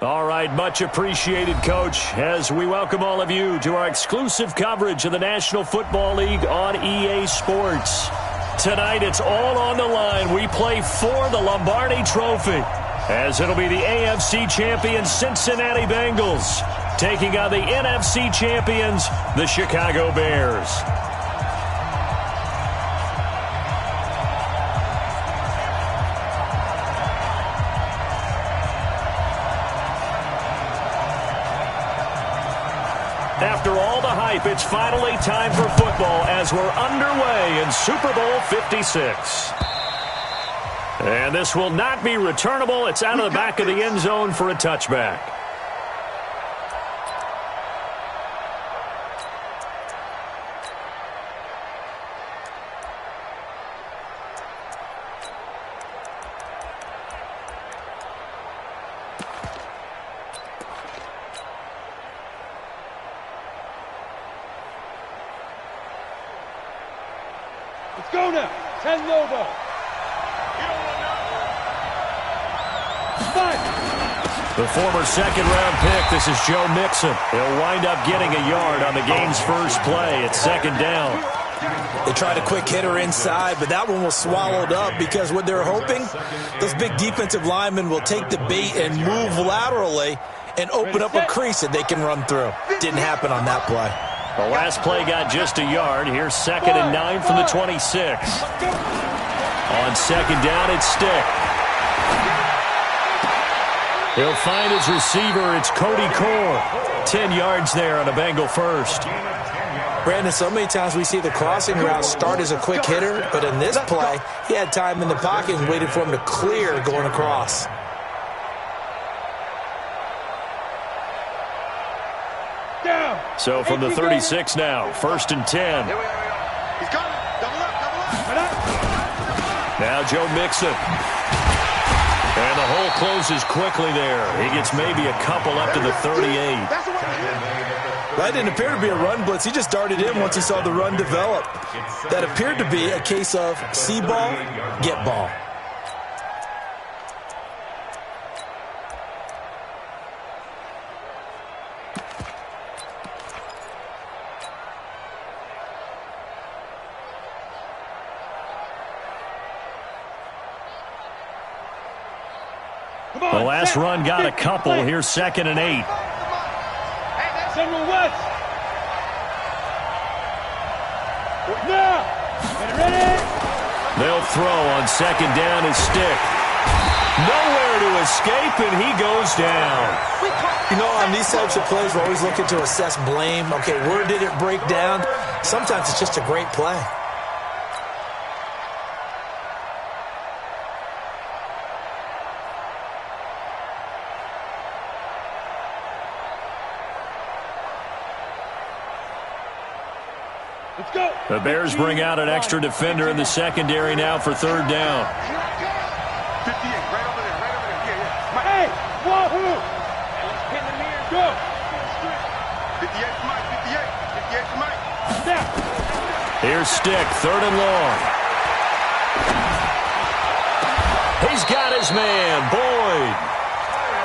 All right, much appreciated, Coach, as we welcome all of you to our exclusive coverage of the National Football League on EA Sports. Tonight, it's all on the line. We play for the Lombardi Trophy, as it'll be the AFC champions Cincinnati Bengals taking on the NFC champions, the Chicago Bears. After all the hype, it's finally time for football as we're underway in Super Bowl 56. And this will not be returnable. It's out of the back of the end zone for a touchback. Let's go now. 10 logo. The former second-round pick, this is Joe Mixon. He'll wind up getting a yard on the game's first play. It's second down. They tried a quick hitter inside, but that one was swallowed up because what they're hoping, those big defensive linemen will take the bait and move laterally and open up a crease that they can run through. Didn't happen on that play. The last play got just a yard. Here's 2nd and 9 from the 26. On second down, it's Stick. He'll find his receiver. It's Cody Core. 10 yards there on a Bengal first. Brandon, so many times we see the crossing route start as a quick hitter, but in this play, he had time in the pocket and waited for him to clear going across. So from the 36 now, 1st and 10. He's coming. Double up. Now Joe Mixon. And the hole closes quickly there. He gets maybe a couple up to the 38. That didn't appear to be a run blitz. He just darted in once he saw the run develop. That appeared to be a case of see ball, get ball. The last run got a couple. Here's 2nd and 8. Central West. Now. Ready? They'll throw on 2nd down his Stick. Nowhere to escape, and he goes down. You know, on these types of plays, we're always looking to assess blame. Okay, where did it break down? Sometimes it's just a great play. Let's go. The Bears bring out an extra defender in the secondary now for 3rd down. 58, right over there. Yeah. Hey, wahoo! Let's pin the mirror. Go. 58 for Mike. 58 for Mike. Now. Here's Stick, 3rd and long. He's got his man, Boyd.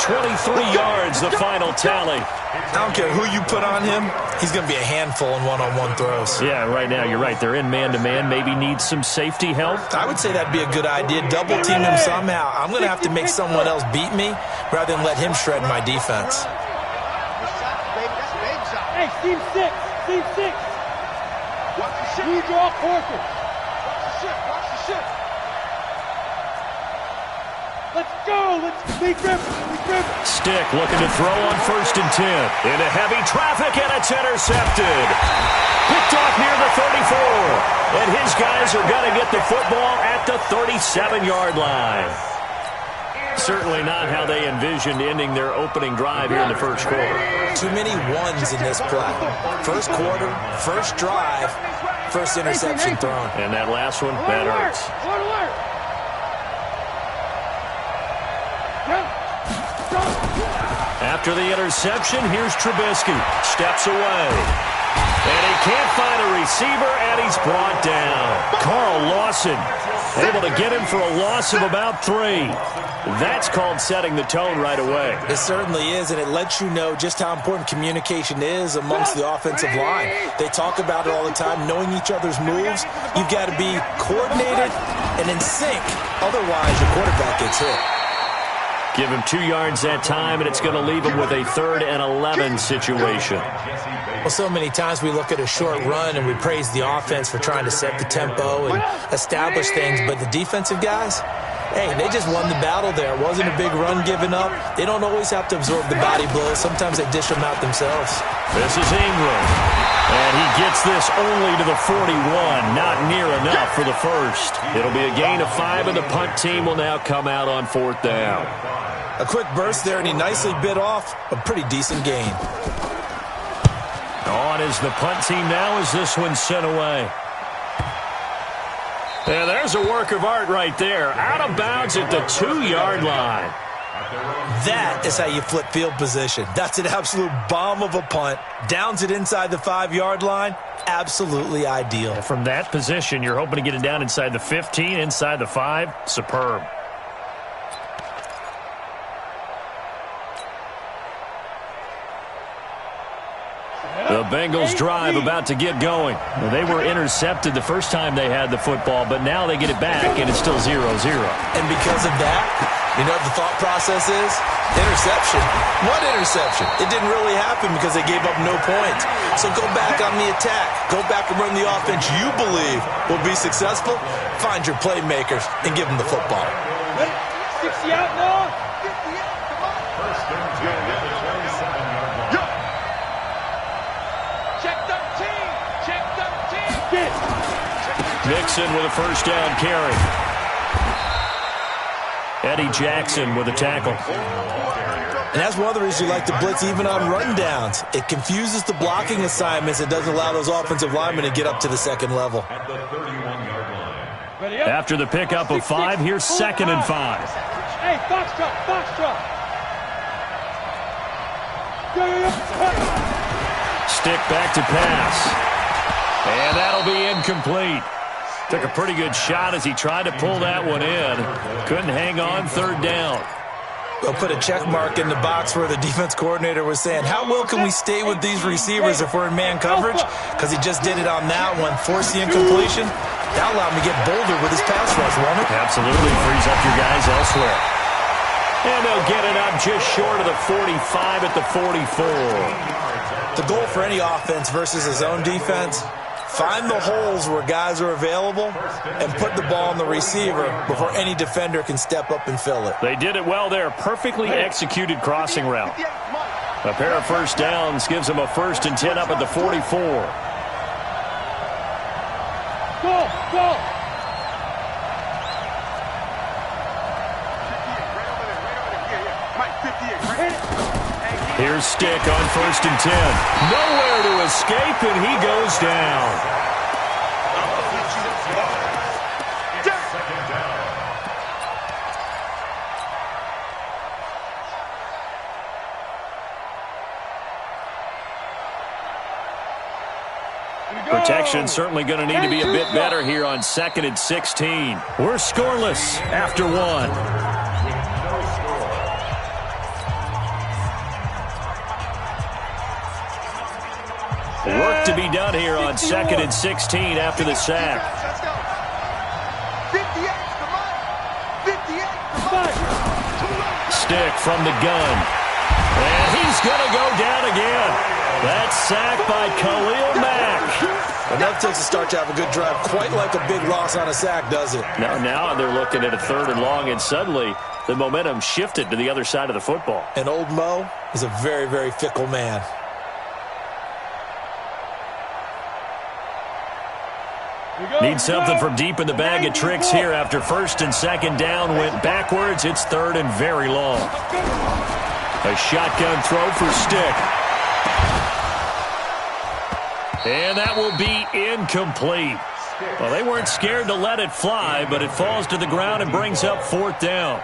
23 yards, the final tally. I don't care who you put on him, he's going to be a handful in one-on-one throws. Yeah, right now, you're right. They're in man-to-man. Maybe needs some safety help. I would say that'd be a good idea. Double team him somehow. I'm going to have to make someone else beat me rather than let him shred my defense. Hey, team 6. Team 6. Watch the ship. Read your quarters. Watch the ship. Let's go. Let's lead River. Stick looking to throw on 1st and 10. Into heavy traffic, and it's intercepted. Picked off near the 34. And his guys are going to get the football at the 37-yard line. Certainly not how they envisioned ending their opening drive here in the first quarter. Too many ones in this play. First quarter, first drive, first interception thrown. And that last one, that hurts. After the interception, here's Trubisky. Steps away. And he can't find a receiver, and he's brought down. Carl Lawson able to get him for a loss of about 3. That's called setting the tone right away. It certainly is, and it lets you know just how important communication is amongst the offensive line. They talk about it all the time, knowing each other's moves. You've got to be coordinated and in sync. Otherwise, your quarterback gets hit. Give him 2 yards that time, and it's going to leave him with a 3rd and 11 situation. Well, so many times we look at a short run and we praise the offense for trying to set the tempo and establish things, but the defensive guys, hey, they just won the battle there. It wasn't a big run given up. They don't always have to absorb the body blows. Sometimes they dish them out themselves. This is Ingram, and he gets this only to the 41, not near enough for the first. It'll be a gain of 5, and the punt team will now come out on 4th down. A quick burst there, and he nicely bit off a pretty decent gain. On is the punt team now as this one's sent away. And there's a work of art right there. Out of bounds at the 2-yard line. That is how you flip field position. That's an absolute bomb of a punt. Downs it inside the 5-yard line. Absolutely ideal. From that position, you're hoping to get it down inside the 15, inside the 5. Superb. The Bengals drive about to get going. Well, they were intercepted the first time they had the football, but now they get it back, and it's still 0-0. And because of that, you know what the thought process is? Interception. What interception? It didn't really happen because they gave up no points. So go back on the attack. Go back and run the offense you believe will be successful. Find your playmakers and give them the football. 60 out now. Nixon with a first down carry. Eddie Jackson with a tackle. And that's one of the reasons you like to blitz even on rundowns. It confuses the blocking assignments. It doesn't allow those offensive linemen to get up to the second level. After the pickup of 5, here's 2nd and 5. Hey, Foxtrot. Stick back to pass. And that'll be incomplete. Took a pretty good shot as he tried to pull that one in. Couldn't hang on 3rd down. They'll put a check mark in the box where the defense coordinator was saying, how well can we stay with these receivers if we're in man coverage? Because he just did it on that one, forced the incompletion. That allowed him to get bolder with his pass rush, won't it? Absolutely, frees up your guys elsewhere. And they'll get it up just short of the 45 at the 44. The goal for any offense versus his own defense, find the holes where guys are available and put the ball on the receiver before any defender can step up and fill it. They did it well there. Perfectly executed crossing route. A pair of first downs gives them a 1st and 10 up at the 44. Go! Here's Stick on 1st and 10. Nowhere to escape, and he goes down. Protection certainly going to need to be a bit better here on 2nd and 16. We're scoreless after 1. Work to be done here on 2nd and 16 after the sack. 58, Stick from the gun. And he's going to go down again. That's sacked by Khalil Mack. Enough takes a start to have a good drive. Quite like a big loss on a sack, does it? Now they're looking at a 3rd and long, and suddenly the momentum shifted to the other side of the football. And old Mo is a very, very fickle man. Need something from deep in the bag of tricks here after 1st and 2nd down went backwards. It's 3rd and very long. A shotgun throw for Stick. And that will be incomplete. Well, they weren't scared to let it fly, but it falls to the ground and brings up 4th down.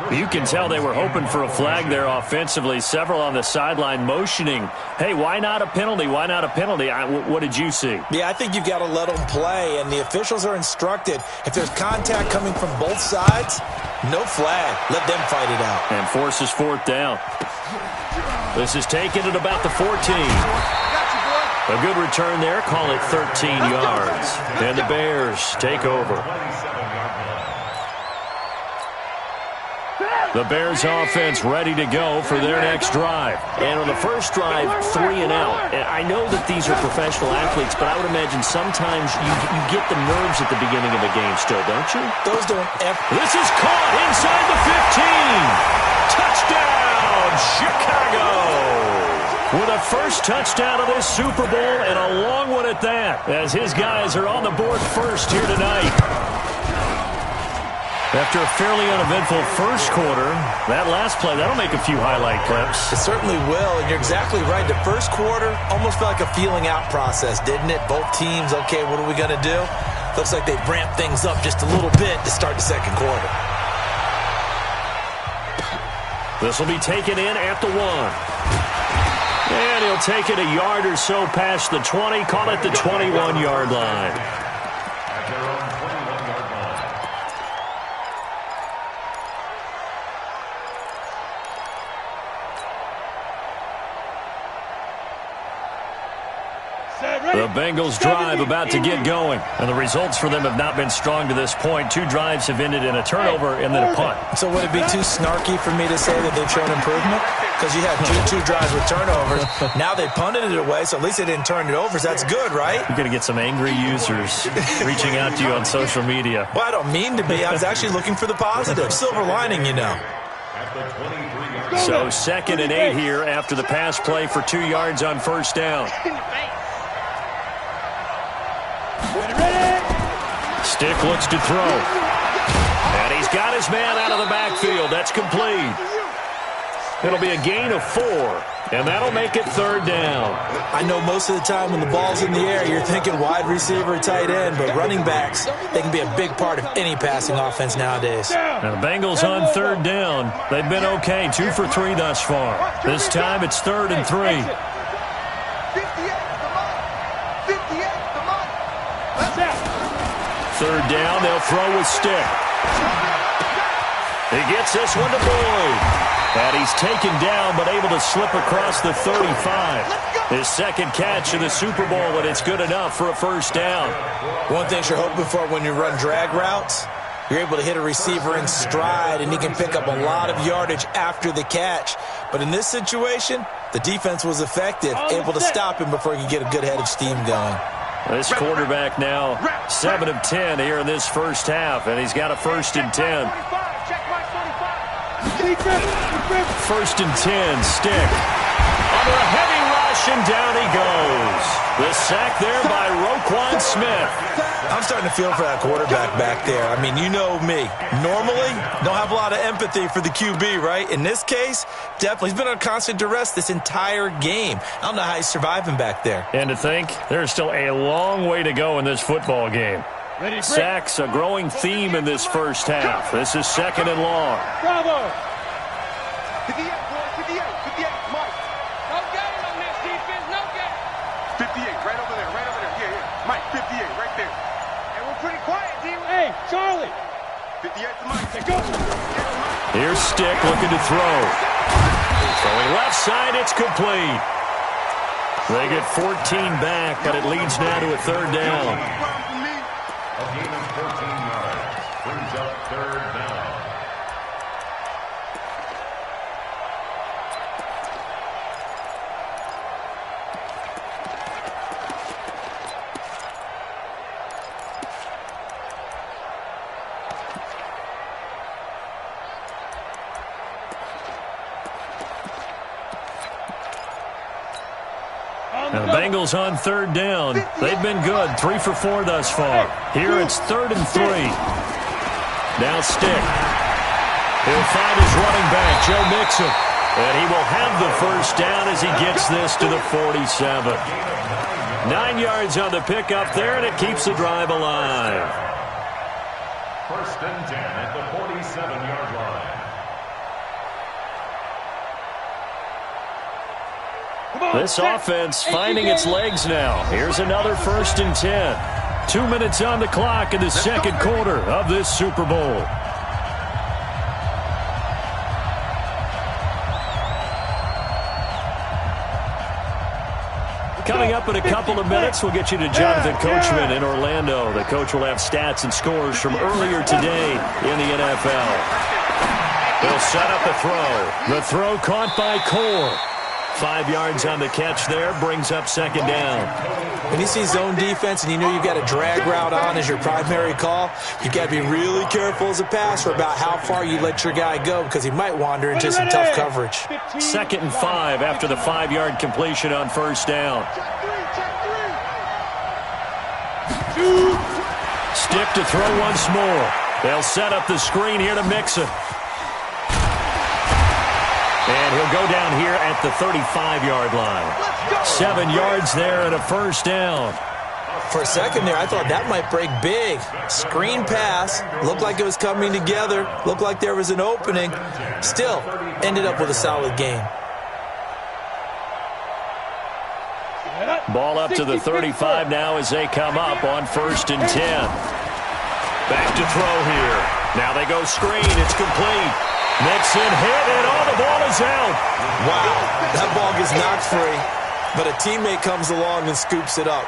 You can tell they were hoping for a flag there offensively. Several on the sideline motioning, hey, why not a penalty? Why not a penalty? What did you see? Yeah, I think you've got to let them play, and the officials are instructed. If there's contact coming from both sides, no flag. Let them fight it out. And forces fourth down. This is taken at about the 14. A good return there. Call it 13 yards. And the Bears take over. The Bears offense ready to go for their next drive. And on the first drive, 3 and out. And I know that these are professional athletes, but I would imagine sometimes you get the nerves at the beginning of a game still, don't you? Those don't ever. This is caught inside the 15. Touchdown, Chicago. With a first touchdown of this Super Bowl and a long one at that, as his guys are on the board first here tonight. After a fairly uneventful first quarter, that last play, that'll make a few highlight clips. It certainly will, and you're exactly right. The first quarter almost felt like a feeling out process, didn't it? Both teams, okay, what are we going to do? Looks like they've ramped things up just a little bit to start the second quarter. This will be taken in at the 1. And he'll take it a yard or so past the 20, call it the 21-yard line. The Bengals drive about to get going. And the results for them have not been strong to this point. 2 drives have ended in a turnover and then a punt. So would it be too snarky for me to say that they've shown improvement? Because you had two drives with turnovers. Now they punted it away, so at least they didn't turn it over. So that's good, right? You're going to get some angry users reaching out to you on social media. Well, I don't mean to be. I was actually looking for the positive. Silver lining, you know. So 2nd and 8 here after the pass play for 2 yards on first down. Stick looks to throw. And he's got his man out of the backfield. That's complete. It'll be a gain of 4. And that'll make it 3rd down. I know most of the time when the ball's in the air, you're thinking wide receiver, tight end, but running backs, they can be a big part of any passing offense nowadays. Now the Bengals on 3rd down. They've been okay, 2 for 3 thus far. This time it's 3rd and 3. Third down, they'll throw with Stick. He gets this one to Boyd. And he's taken down, but able to slip across the 35. His second catch in the Super Bowl, and it's good enough for a first down. One thing you're hoping for when you run drag routes, you're able to hit a receiver in stride, and he can pick up a lot of yardage after the catch. But in this situation, the defense was effective, able to stop him before he could get a good head of steam going. This quarterback now 7 of 10 here in this first half, and he's got a 1st and 10. 1st and 10, Stick. Under a heavy rush, and down he goes. The sack there by Roquan Smith. I'm starting to feel for that quarterback back there. I mean, you know me. Normally, don't have a lot of empathy for the QB, right? In this case, definitely. He's been on constant duress this entire game. I don't know how he's surviving back there. And to think, there's still a long way to go in this football game. Sacks, a growing theme in this first half. This is 2nd and long. Bravo! 58, boy, 58, 58, Mike. No game on this defense, no game. 58, right over there, yeah. Mike, 58, right there. And we're pretty quiet, D. Hey, Charlie. 58 to Mike. Let's go. Here's Stick looking to throw. Throwing left side, it's complete. They get 14 back, but it leads now to a 3rd down. A gain of 14 yards brings up 3rd down. Now the Bengals on 3rd down. They've been good, 3 for 4 thus far. Here it's 3rd and 3. Now Stick. He'll find his running back, Joe Mixon. And he will have the first down as he gets this to the 47. 9 yards on the pickup there, and it keeps the drive alive. 1st and 10 at the 47-yard line. This offense finding its legs now. Here's another 1st and 10. 2 minutes on the clock in the second quarter of this Super Bowl. Coming up in a couple of minutes, we'll get you to Jonathan Coachman in Orlando. The coach will have stats and scores from earlier today in the NFL. He'll set up the throw. The throw caught by Core. 5 yards on the catch there, brings up 2nd down. When you see zone defense and you know you've got a drag route on as your primary call, you've got to be really careful as a passer about how far you let your guy go because he might wander into some tough coverage. 2nd and 5 after the 5-yard completion on 1st down. Stick to throw once more. They'll set up the screen here to Mixon. And he'll go down here at the 35-yard line. 7 yards there and a 1st down. For a second there, I thought that might break big. Screen pass. Looked like it was coming together. Looked like there was an opening. Still, ended up with a solid game. Ball up to the 35 now as they come up on 1st and 10. Back to throw here. Now they go screen. It's complete. Mixon hit, and the ball is out. Wow, that ball gets knocked free, but a teammate comes along and scoops it up.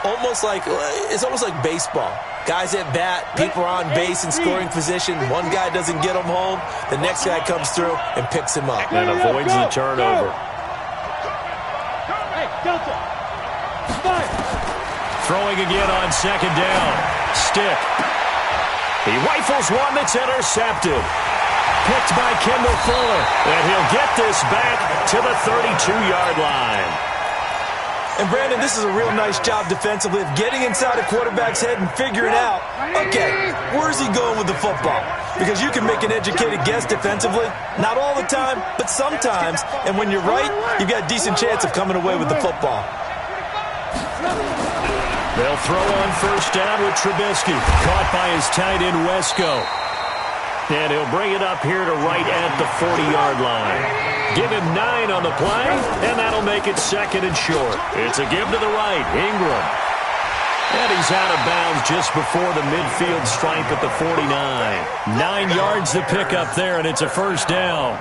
It's almost like baseball. Guys at bat, people are on base in scoring position. One guy doesn't get him home. The next guy comes through and picks him up. And avoids the turnover. Throwing again on 2nd down. Stick. He rifles one that's intercepted. Picked by Kendall Fuller. And he'll get this back to the 32-yard line. And, Brandon, this is a real nice job defensively of getting inside a quarterback's head and figuring out, okay, where's he going with the football? Because you can make an educated guess defensively. Not all the time, but sometimes. And when you're right, you've got a decent chance of coming away with the football. They'll throw on 1st down with Trubisky. Caught by his tight end, Wesco. And he'll bring it up here to right at the 40-yard line. Give him 9 on the play, and that'll make it 2nd and short. It's a give to the right, Ingram. And he's out of bounds just before the midfield stripe at the 49. 9 yards to pick up there, and it's a 1st down.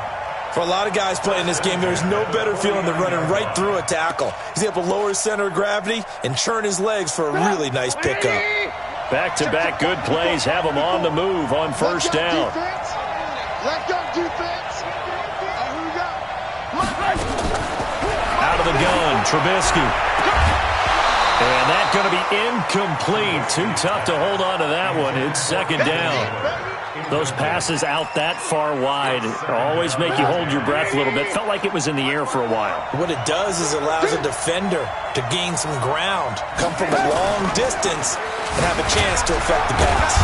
For a lot of guys playing this game, there's no better feeling than running right through a tackle. He's able to lower his center of gravity and churn his legs for a really nice pickup. Back-to-back good plays have him on the move on 1st down. Let go, defense. Here we go. Out of the gun, Trubisky. And that's going to be incomplete. Too tough to hold on to that one. It's 2nd down. Those passes out that far wide always make you hold your breath a little bit. Felt like it was in the air for a while. What it does is it allows a defender to gain some ground, come from a long distance, and have a chance to affect the pass.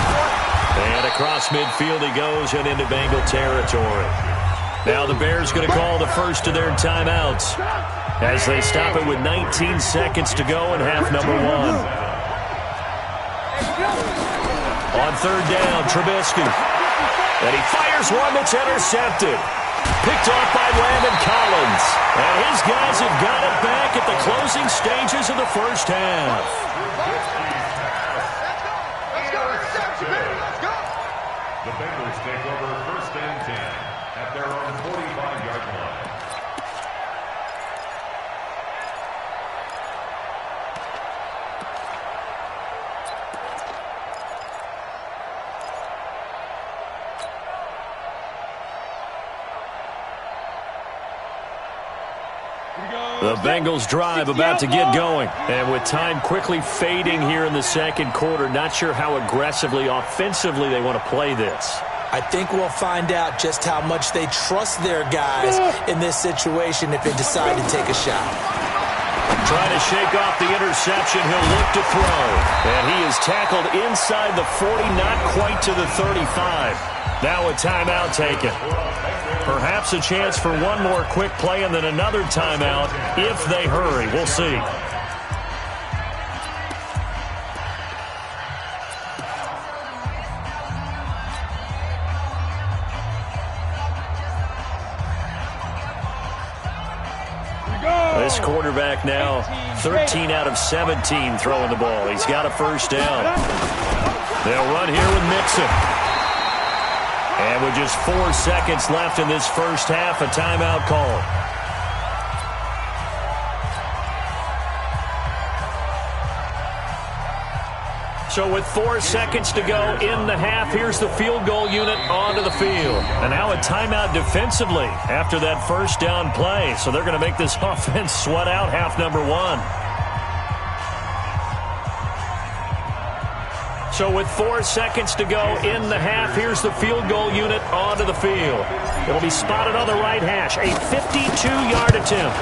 And across midfield he goes and into Bengal territory. Now the Bears going to call the first of their timeouts as they stop it with 19 seconds to go in half number 1. On 3rd down, Trubisky. And he fires one that's intercepted. Picked off by Landon Collins. And his guys have got it back at the closing stages of the 1st half. The Bengals take over 1st and 10 at their own 45-yard line. The Bengals drive about to get going. And with time quickly fading here in the second quarter, not sure how aggressively, offensively they want to play this. I think we'll find out just how much they trust their guys in this situation if they decide to take a shot. Trying to shake off the interception, he'll look to throw. And he is tackled inside the 40, not quite to the 35. Now a timeout taken. Perhaps a chance for one more quick play and then another timeout if they hurry. We'll see. This Bucks quarterback now 13 out of 17 throwing the ball. He's got a first down. They'll run here with Mixon. And with just 4 seconds left in this first half, a timeout call. So with 4 seconds to go in the half, here's the field goal unit onto the field. And now a timeout defensively after that first down play. So they're going to make this offense sweat out half number one. So with 4 seconds to go in the half, here's the field goal unit onto the field. It'll be spotted on the right hash. A 52-yard attempt.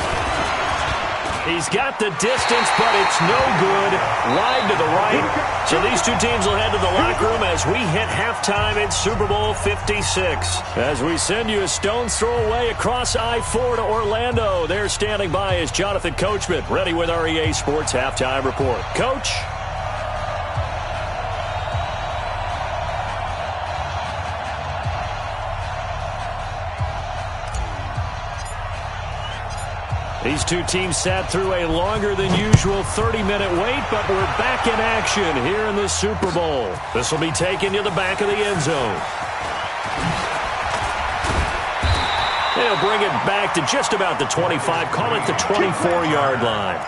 He's got the distance, but it's no good. Wide to the right. So these two teams will head to the locker room as we hit halftime in Super Bowl 56. As we send you a stone's throw away across I-4 to Orlando. There standing by is Jonathan Coachman, ready with our EA Sports Halftime Report. Coach? These two teams sat through a longer than usual 30-minute wait, but we're back in action here in the Super Bowl. This will be taken to the back of the end zone. They'll bring it back to just about the 25, call it the 24-yard line.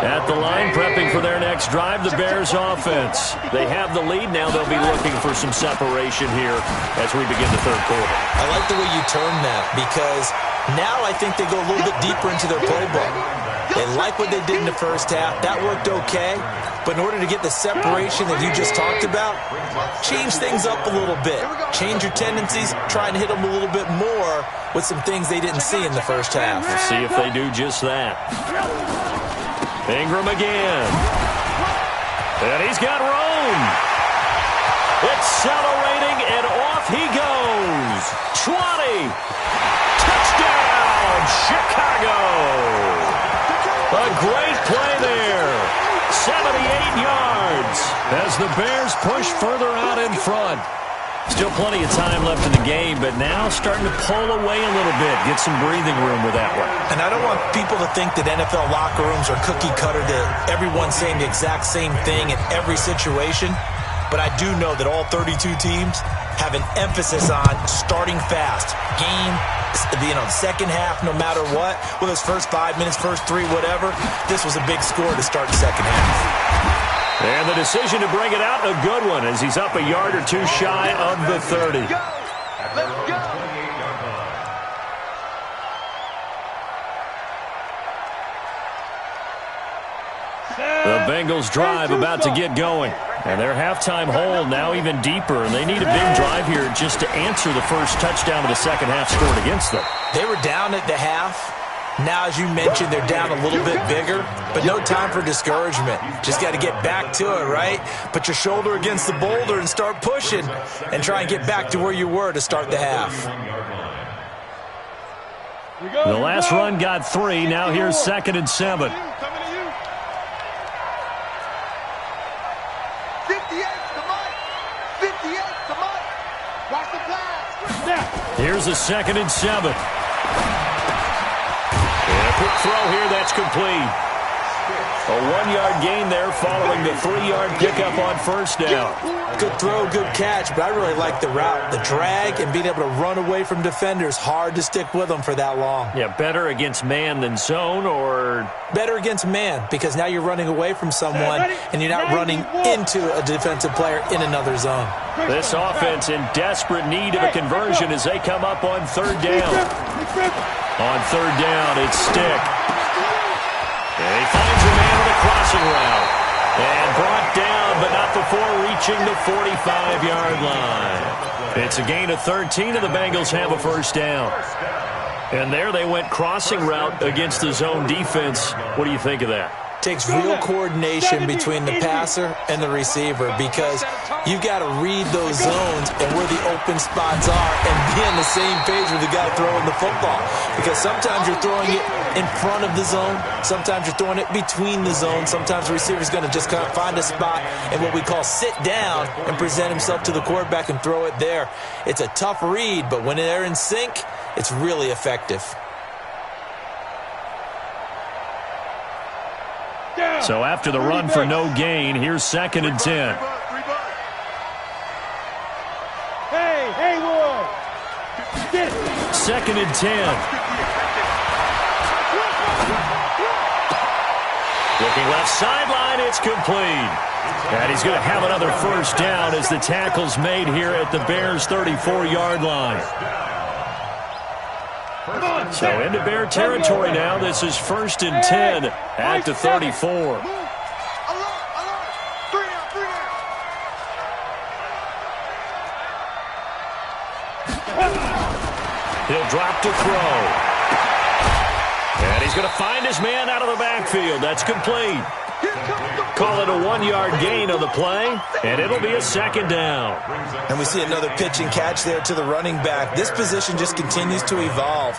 At the line, prepping for their next drive, the Bears offense. They have the lead. Now they'll be looking for some separation here as we begin the third quarter. I like the way you turn that because now I think they go a little bit deeper into their playbook. They like what they did in the first half. That worked okay. But in order to get the separation that you just talked about, change things up a little bit. Change your tendencies. Try and hit them a little bit more with some things they didn't see in the first half. We'll see if they do just that. Ingram again. And he's got room. Accelerating, and off he goes. 20. Touchdown, Chicago. A great play there. 78 yards as the Bears push further out in front. Still plenty of time left in the game, but now starting to pull away a little bit, get some breathing room with that one. And I don't want people to think that NFL locker rooms are cookie cutter, that everyone's saying the exact same thing in every situation. But I do know that all 32 teams have an emphasis on starting fast. Game, the second half, no matter what, whether it's first 5 minutes, first 3, whatever, this was a big score to start the second half. And the decision to bring it out, a good one, as he's up a yard or two shy of the 30. Let's go. The Bengals drive about to get going. And their halftime hole now even deeper. And they need a big drive here just to answer the first touchdown of the second half scored against them. They were down at the half. Now, as you mentioned, they're down a little bit bigger, but no time for discouragement. Just got to get back to it, right? Put your shoulder against the boulder and start pushing and try and get back to where you were to start the half. The last run got 3. Now here's 2nd and 7. 58 to Mike. 58 to Mike. Watch the pass. Here's a 2nd and 7. Quick throw here, that's complete. A 1-yard gain there following the 3-yard pickup on first down. Good throw, good catch, but I really like the route. The drag and being able to run away from defenders, hard to stick with them for that long. Yeah, better against man than zone, or? Better against man, because now you're running away from someone and you're not running into a defensive player in another zone. This offense in desperate need of a conversion as they come up on 3rd down. On 3rd down, it's Stick. And he finds a man on a crossing route. And brought down, but not before reaching the 45-yard line. It's a gain of 13, and the Bengals have a first down. And there they went crossing route against the zone defense. What do you think of that? Takes real coordination between the passer and the receiver, because you've got to read those zones and where the open spots are and be on the same page with the guy throwing the football. Because sometimes you're throwing it in front of the zone. Sometimes you're throwing it between the zones. Sometimes the receiver's going to just kind of find a spot and what we call sit down and present himself to the quarterback and throw it there. It's a tough read, but when they're in sync, it's really effective. So after the run for no gain, here's 2nd and 10. Hey, Wood. 2nd and 10. Looking left sideline, it's complete. And he's going to have another first down as the tackle's made here at the Bears' 34-yard line. So into Bear territory now. This is 1st and 10 at the 34. He'll drop to throw. And he's going to find his man out of the backfield. That's complete. Call it a 1-yard gain on the play, and it'll be a 2nd down. And we see another pitch and catch there to the running back. This position just continues to evolve.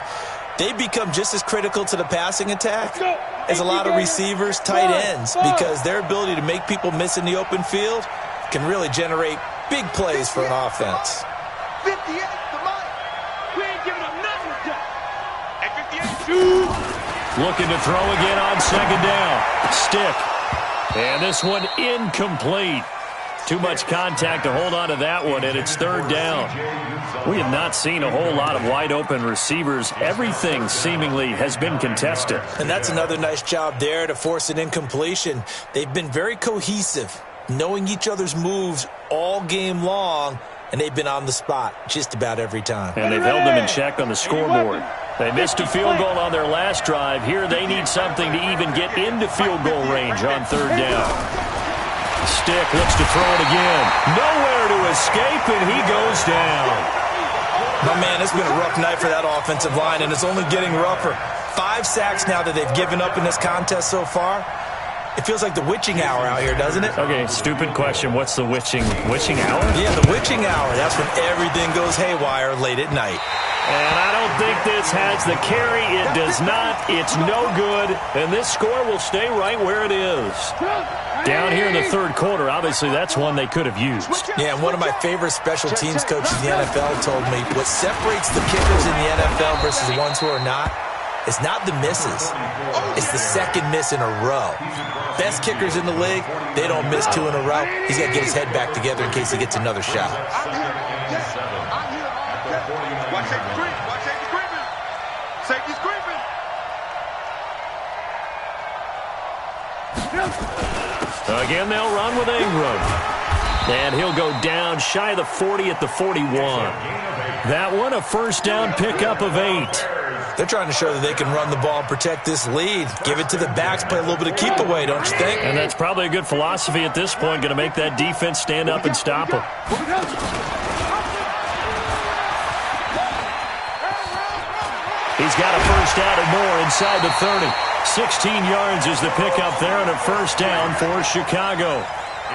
They become just as critical to the passing attack as a lot of receivers, tight ends, because their ability to make people miss in the open field can really generate big plays for an offense. 58 to Mike. We ain't giving up nothing with that. At 58. Looking to throw again on 2nd down. Stick. And this one incomplete. Too much contact to hold on to that one, and it's 3rd down. We have not seen a whole lot of wide-open receivers. Everything seemingly has been contested. And that's another nice job there to force an incompletion. They've been very cohesive, knowing each other's moves all game long, and they've been on the spot just about every time. And they've held them in check on the scoreboard. They missed a field goal on their last drive. Here they need something to even get into field goal range on 3rd down. Stick looks to throw it again. Nowhere to escape, and he goes down. My man, it's been a rough night for that offensive line, and it's only getting rougher. 5 sacks now that they've given up in this contest so far. It feels like the witching hour out here, doesn't it? Okay, stupid question. What's the witching hour? Yeah, the witching hour. That's when everything goes haywire late at night. And I don't think this has the carry. It does not. It's no good. And this score will stay right where it is. Down here in the 3rd quarter, obviously that's one they could have used. Yeah, and one of my favorite special teams coaches in the NFL told me what separates the kickers in the NFL versus the ones who are not is not the misses. It's the 2nd miss in a row. Best kickers in the league, they don't miss 2 in a row. He's got to get his head back together in case he gets another shot. Watch safety creeping. Watch safety creeping. Safety's creeping. Again, they'll run with Ingram. And he'll go down shy of the 40 at the 41. That one, a first down pickup of 8. They're trying to show that they can run the ball and protect this lead. Give it to the backs, play a little bit of keep away, don't you think? And that's probably a good philosophy at this point, going to make that defense stand up and stop them. He's got a first down and more inside the 30. 16 yards is the pickup there, and a first down for Chicago.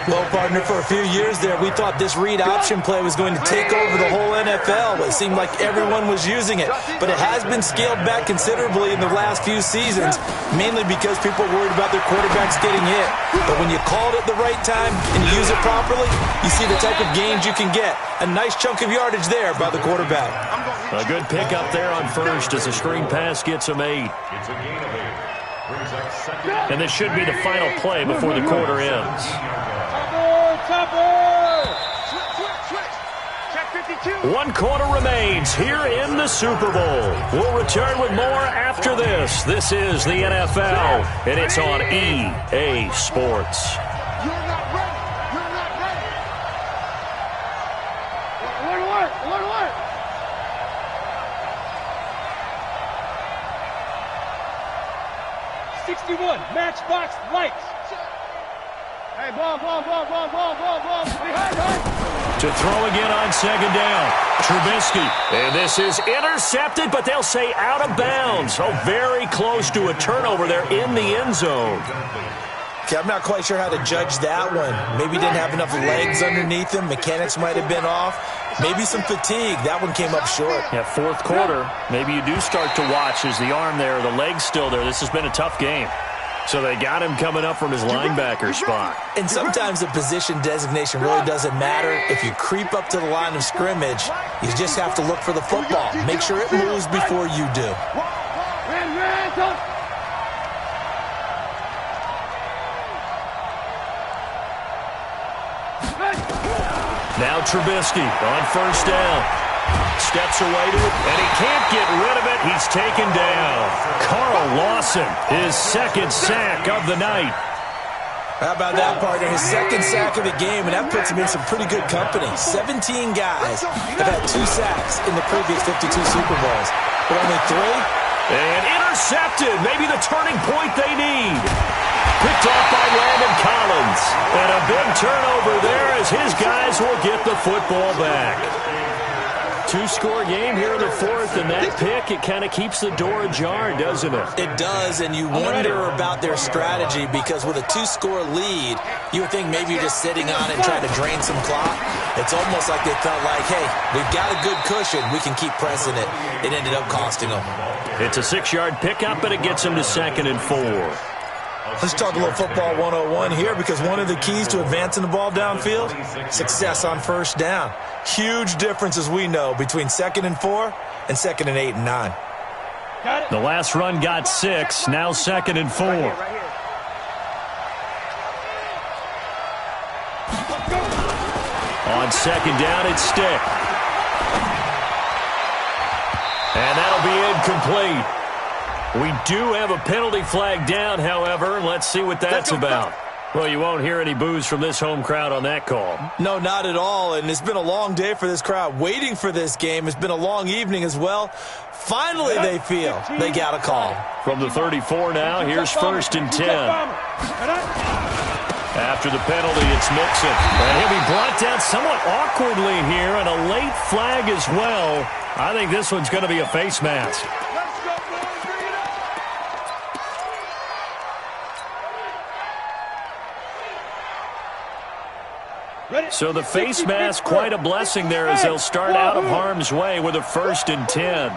Well, partner, for a few years there, we thought this read option play was going to take over the whole NFL. It seemed like everyone was using it, but it has been scaled back considerably in the last few seasons, mainly because people are worried about their quarterbacks getting hit. But when you call it at the right time and you use it properly, you see the type of gains you can get. A nice chunk of yardage there by the quarterback. A good pickup there on first as a screen pass gets him 8. It's a gain of 8. And this should be the final play before the quarter ends. One quarter remains here in the Super Bowl. We'll return with more after this. This is the NFL, and it's on EA Sports. You're not ready. You're not ready. Alert, alert, alert, alert. 61, matchbox lights. Hey, ball. Behind. To throw again on second down. Trubisky. And this is intercepted, but they'll say out of bounds. Oh, very close to a turnover there in the end zone. Okay, I'm not quite sure how to judge that one. Maybe he didn't have enough legs underneath him. Mechanics might have been off. Maybe some fatigue. That one came up short. Yeah, fourth quarter. Maybe you do start to watch as the arm there, the leg's still there. This has been a tough game. So they got him coming up from his linebacker spot. And sometimes the position designation really doesn't matter. If you creep up to the line of scrimmage, you just have to look for the football. Make sure it moves before you do. Now Trubisky on first down. Steps away to it, and he can't get rid of it. He's taken down. Carl Lawson, his second sack of the night. How about that, partner? His second sack of the game, and that puts him in some pretty good company. 17 guys have had 2 sacks in the previous 52 Super Bowls, but only 3. And intercepted. Maybe the turning point they need. Picked off by Landon Collins. And a big turnover there as his guys will get the football back. 2-score game here in the fourth, and that pick, it kind of keeps the door ajar, doesn't it? It does, and you wonder about their strategy because with a 2-score lead, you would think maybe you're just sitting on it and trying to drain some clock. It's almost like they felt like, hey, we've got a good cushion. We can keep pressing it. It ended up costing them. It's a 6-yard pickup, and it gets them to 2nd and 4. Let's talk a little football 101 here because one of the keys to advancing the ball downfield, success on first down. Huge difference, as we know, between 2nd and 4 and 2nd and 8 and 9. The last run got 6, now 2nd and 4. On 2nd down, it's Stick. And that'll be incomplete. We do have a penalty flag down, however. Let's see what that's about. Well, you won't hear any boos from this home crowd on that call. No, not at all, and it's been a long day for this crowd. Waiting for this game. It's been a long evening as well. Finally, they feel they got a call. From the 34 now, here's 1st and 10. After the penalty, it's Mixon. And he'll be brought down somewhat awkwardly here, and a late flag as well. I think this one's going to be a face mask. So the face mask, quite a blessing there as they'll start out of harm's way with a 1st and 10.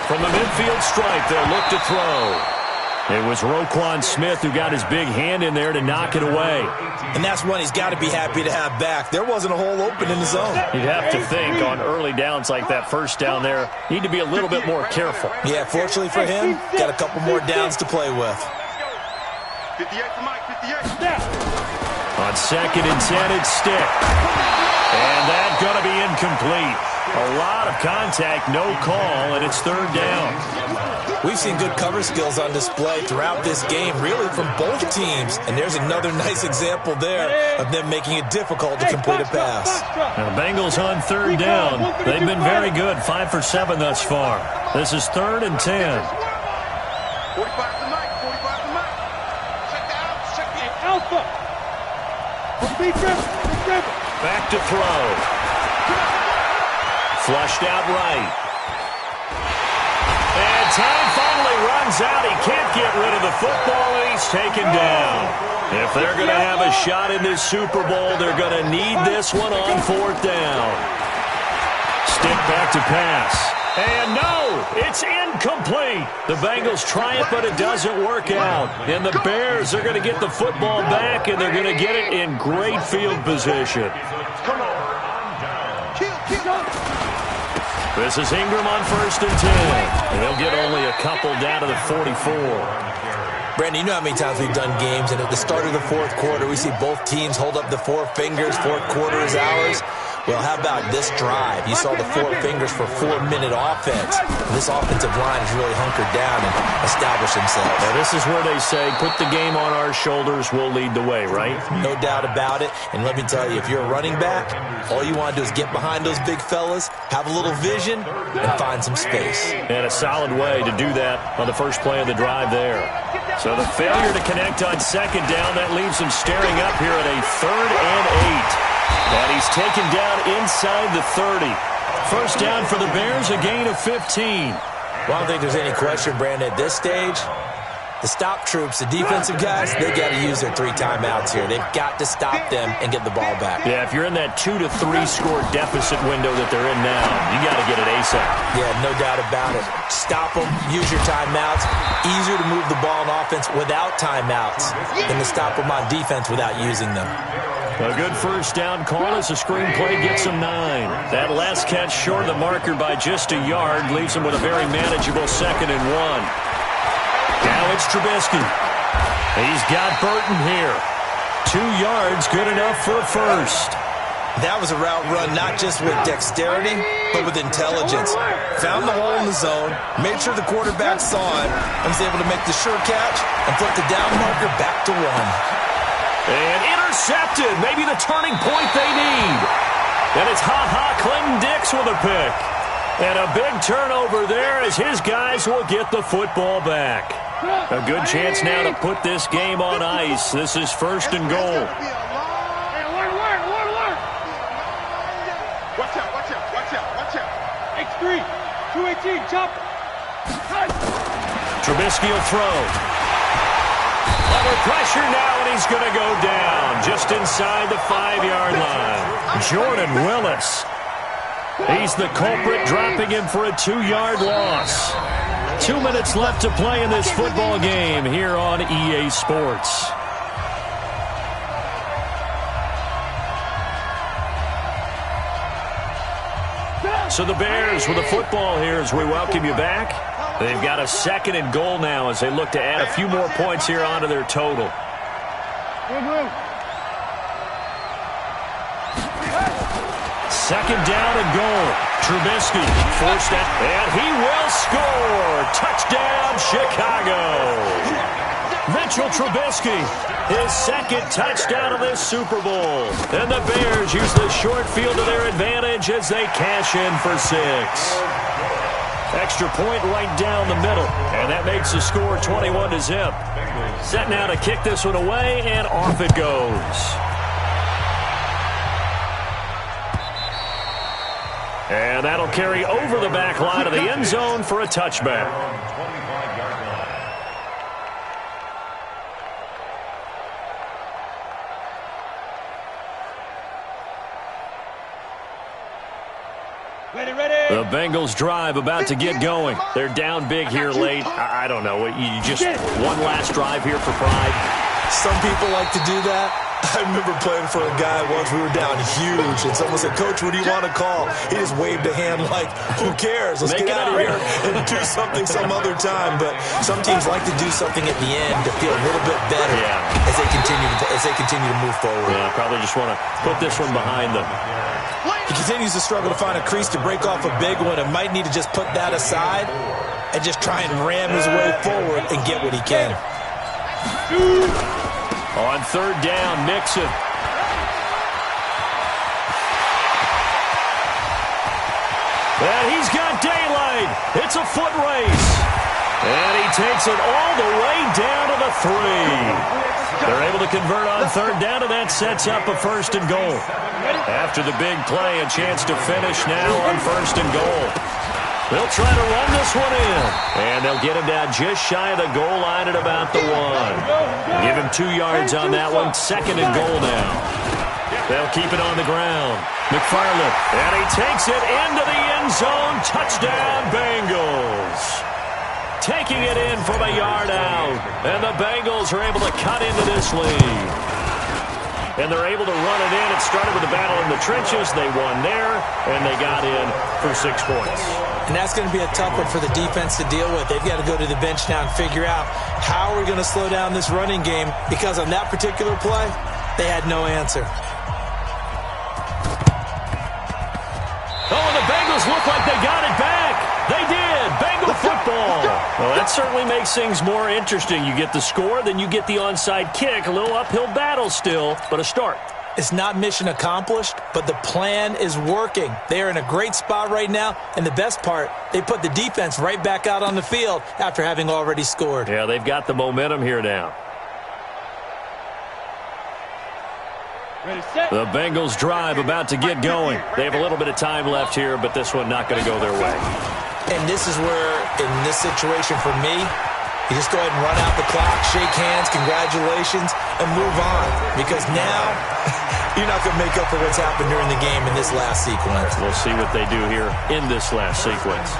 From the midfield stripe, they'll look to throw. It was Roquan Smith who got his big hand in there to knock it away. And that's one he's got to be happy to have back. There wasn't a hole open in the zone. You'd have to think on early downs like that first down there, need to be a little bit more careful. Yeah, fortunately for him, got a couple more downs to play with. 58 for Mike, 58. On 2nd and 10, it's Stick. And that's going to be incomplete. A lot of contact, no call, and it's 3rd down. We've seen good cover skills on display throughout this game, really from both teams. And there's another nice example there of them making it difficult to complete a pass. Now the Bengals on 3rd down. They've been very good, 5 for 7 thus far. This is 3rd and 10. 45 for Mike, 45 for Mike. Check the alpha. Back to throw. Flushed out right. And time finally runs out. He can't get rid of the football, and he's taken down. If they're going to have a shot in this Super Bowl, they're going to need this one on 4th down. Stick back to pass. And no, it's incomplete. The Bengals try it, but it doesn't work out. And the Bears are going to get the football back, and they're going to get it in great field position. This is Ingram on 1st and 10. And he'll get only a couple down to the 44. Brandon, you know how many times we've done games, and at the start of the 4th quarter, we see both teams hold up the 4 fingers, 4th quarter is ours. Well, how about this drive? You saw the 4 fingers for 4-minute offense. This offensive line has really hunkered down and established themselves. Now, this is where they say, put the game on our shoulders, we'll lead the way, right? No doubt about it. And let me tell you, if you're a running back, all you want to do is get behind those big fellas, have a little vision, and find some space. And a solid way to do that on the first play of the drive there. So the failure to connect on 2nd down, that leaves him staring up here at a 3rd and 8. And he's taken down inside the 30. First down for the Bears, a gain of 15. Well, I don't think there's any question, Brandon, at this stage, The stop troops, the defensive guys, they got to use their 3 timeouts here. They've got to stop them and get the ball back. Yeah, if you're in that 2 to 3 score deficit window that they're in now, you got to get it ASAP. Yeah, no doubt about it. Stop them, use your timeouts. Easier to move the ball on offense without timeouts than to stop them on defense without using them. A good first down call as the screenplay gets him 9. That last catch short of the marker by just a yard leaves him with a very manageable 2nd and 1. Now it's Trubisky. He's got Burton here. 2 yards, good enough for a first. That was a route run not just with dexterity, but with intelligence. Found the hole in the zone, made sure the quarterback saw it, and was able to make the sure catch and put the down marker back to 1. And intercepted, maybe the turning point they need. And it's Clinton Dix with a pick. And a big turnover there as his guys will get the football back. A good chance now to put this game on ice. This is 1st and goal. Watch out. X3, 218, chop. Trubisky will throw. Under pressure now, and he's going to go down just inside the 5-yard line. Jordan Willis. He's the culprit, dropping him for a 2-yard loss. 2 minutes left to play in this football game here on EA Sports. So the Bears with the football here as we welcome you back. They've got a 2nd and goal now as they look to add a few more points here onto their total. Second down and goal. Trubisky forced it, and he will score. Touchdown, Chicago. Mitchell Trubisky, his 2nd touchdown of this Super Bowl. And the Bears use the short field to their advantage as they cash in for 6. Extra point right down the middle, and that makes the score 21-0. Set now to kick this one away, and off it goes. And that'll carry over the back line of the end zone for a touchback. The Bengals drive about to get going. They're down big here late. I don't know. You just one last drive here for pride. Some people like to do that. I remember playing for a guy once. We were down huge, and someone said, "Coach, what do you want to call?" He just waved a hand like, "Who cares? Let's get out of here and do something some other time." But some teams like to do something at the end to feel a little bit better as they continue to move forward. Yeah, probably just want to put this one behind them. He continues to struggle to find a crease to break off a big one and might need to just put that aside and just try and ram his way forward and get what he can. On 3rd down, Nixon. And he's got daylight. It's a foot race. And he takes it all the way down to the 3. They're able to convert on 3rd down, and that sets up a 1st and goal. After the big play, a chance to finish now on 1st and goal. They'll try to run this one in. And they'll get him down just shy of the goal line at about the 1. Give him 2 yards on that one. 2nd and goal now. They'll keep it on the ground. McFarland. And he takes it into the end zone. Touchdown, Bengals. Taking it in from a yard out. And the Bengals are able to cut into this lead. And they're able to run it in. It started with a battle in the trenches. They won there, and they got in for 6 points. And that's going to be a tough one for the defense to deal with. They've got to go to the bench now and figure out how we're going to slow down this running game, because on that particular play, they had no answer. Oh, and the Bengals look like they got it back. They did. Bengal football. Well, that certainly makes things more interesting. You get the score, then you get the onside kick. A little uphill battle still, but a start. It's not mission accomplished, but the plan is working. They are in a great spot right now, and the best part, they put the defense right back out on the field after having already scored. Yeah, they've got the momentum here now. The Bengals drive about to get going. They have a little bit of time left here, but this one not going to go their way. And this is where, in this situation for me, You just go ahead and run out the clock, shake hands, congratulations, and move on. Because now, you're not going to make up for what's happened during the game in this last sequence. We'll see what they do here in this last sequence.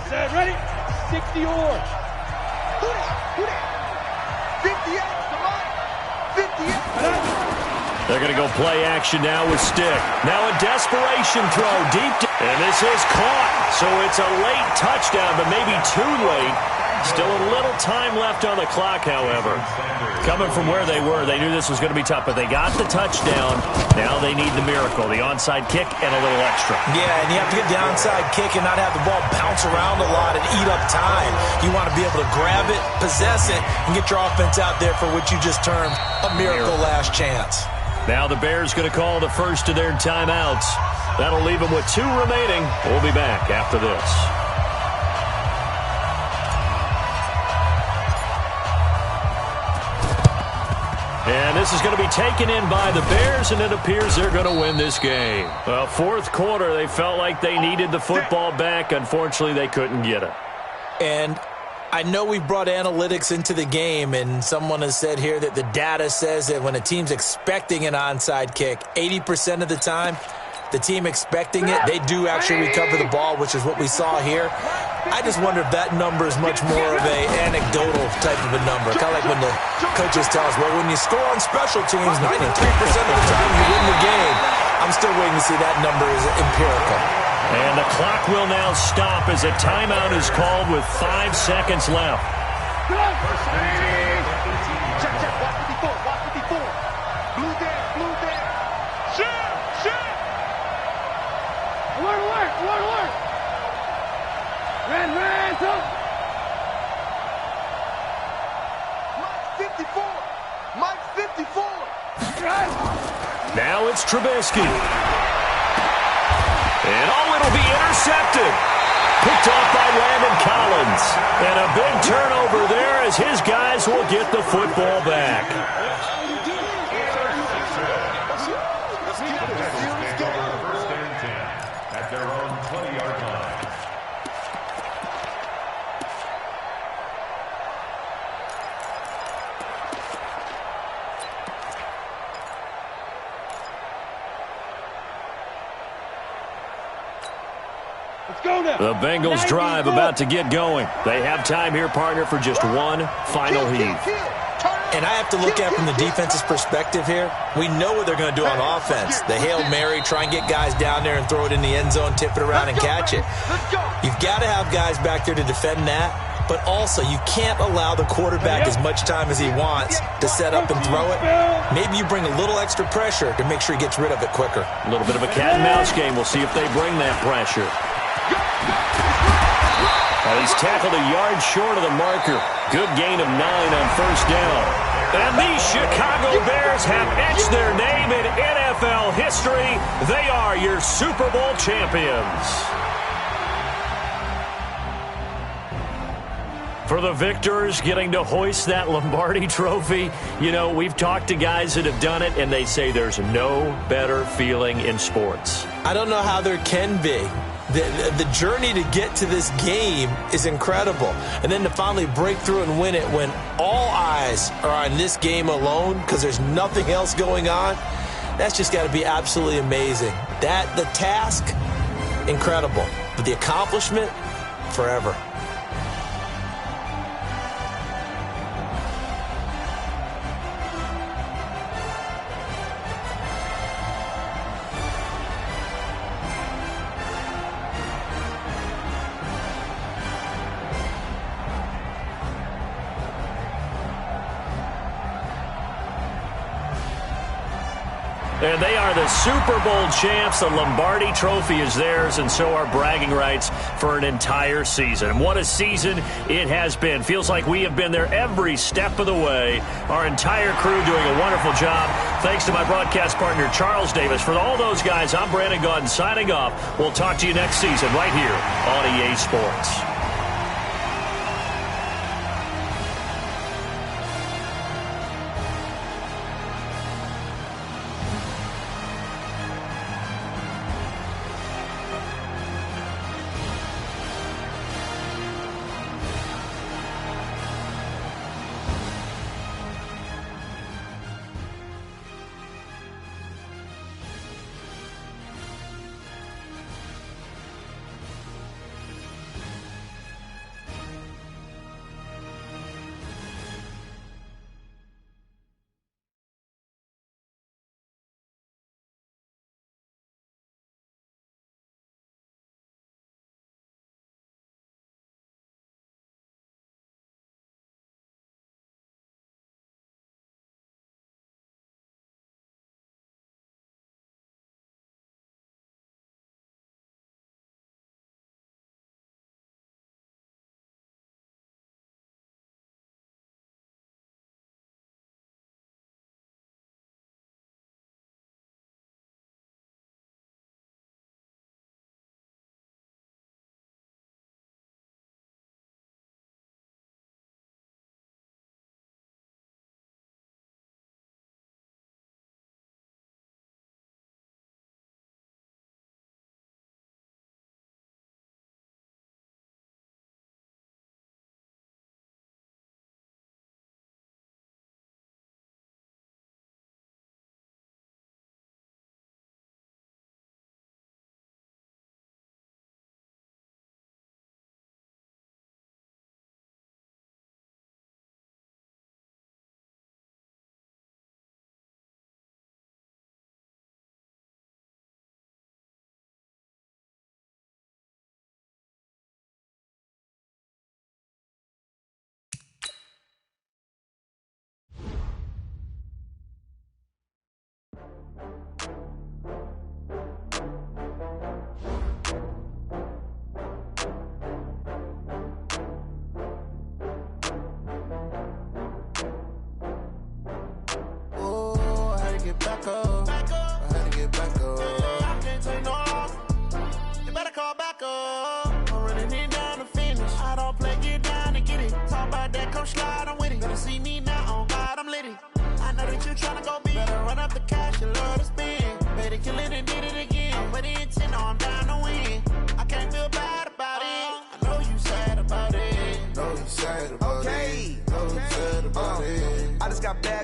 Set, ready? 60 or. Who that? 58, come on. 58. They're going to go play action now with Stick. Now a desperation throw deep. And this is caught. So it's a late touchdown, but maybe too late. Still a little time left on the clock, however. Coming from where they were, they knew this was going to be tough, but they got the touchdown. Now they need the miracle, the onside kick and a little extra. Yeah, and you have to get the onside kick and not have the ball bounce around a lot and eat up time. You want to be able to grab it, possess it, and get your offense out there for what you just termed a miracle last chance. Now the Bears going to call the first of their timeouts. That'll leave them with 2 remaining. We'll be back after this. And this is going to be taken in by the Bears, and it appears they're going to win this game. Well, fourth quarter, they felt like they needed the football back. Unfortunately, they couldn't get it. And I know we brought analytics into the game, and someone has said here that the data says that when a team's expecting an onside kick, 80% of the time, the team expecting it, they do actually recover the ball, which is what we saw here. I just wonder if that number is much more of a anecdotal type of a number. Kind of like when the coaches tell us, well, when you score on special teams, 93% of the time you win the game. I'm still waiting to see that number is empirical. And the clock will now stop as a timeout is called with 5 seconds left. Check, watch the before. Blue down. Shoot. Alert. Ran, up. Mike's 54. Now it's Trubisky. And it'll be intercepted. Picked off by Landon Collins. And a big turnover there as his guys will get the football back. First and 10 at their own 20-yard line. Let's go now. The Bengals drive about to get going. They have time here, partner, for just one final heave. And I have to look at it from the defense's perspective here. We know what they're going to do on offense. The Hail Mary, try and get guys down there and throw it in the end zone, tip it around and catch it. You've got to have guys back there to defend that. But also, you can't allow the quarterback as much time as he wants to set up and throw it. Maybe you bring a little extra pressure to make sure he gets rid of it quicker. A little bit of a cat and mouse game. We'll see if they bring that pressure. He's tackled a yard short of the marker. Good gain of 9 on first down. And the Chicago Bears have etched their name in NFL history. They are your Super Bowl champions. For the victors, getting to hoist that Lombardi trophy, you know, we've talked to guys that have done it, and they say there's no better feeling in sports. I don't know how there can be. The journey to get to this game is incredible. And then to finally break through and win it when all eyes are on this game alone because there's nothing else going on, that's just got to be absolutely amazing. The task, incredible. But the accomplishment, forever. And they are the Super Bowl champs. The Lombardi trophy is theirs, and so are bragging rights for an entire season. What a season it has been. Feels like we have been there every step of the way. Our entire crew doing a wonderful job. Thanks to my broadcast partner, Charles Davis. For all those guys, I'm Brandon Gaudin signing off. We'll talk to you next season right here on EA Sports.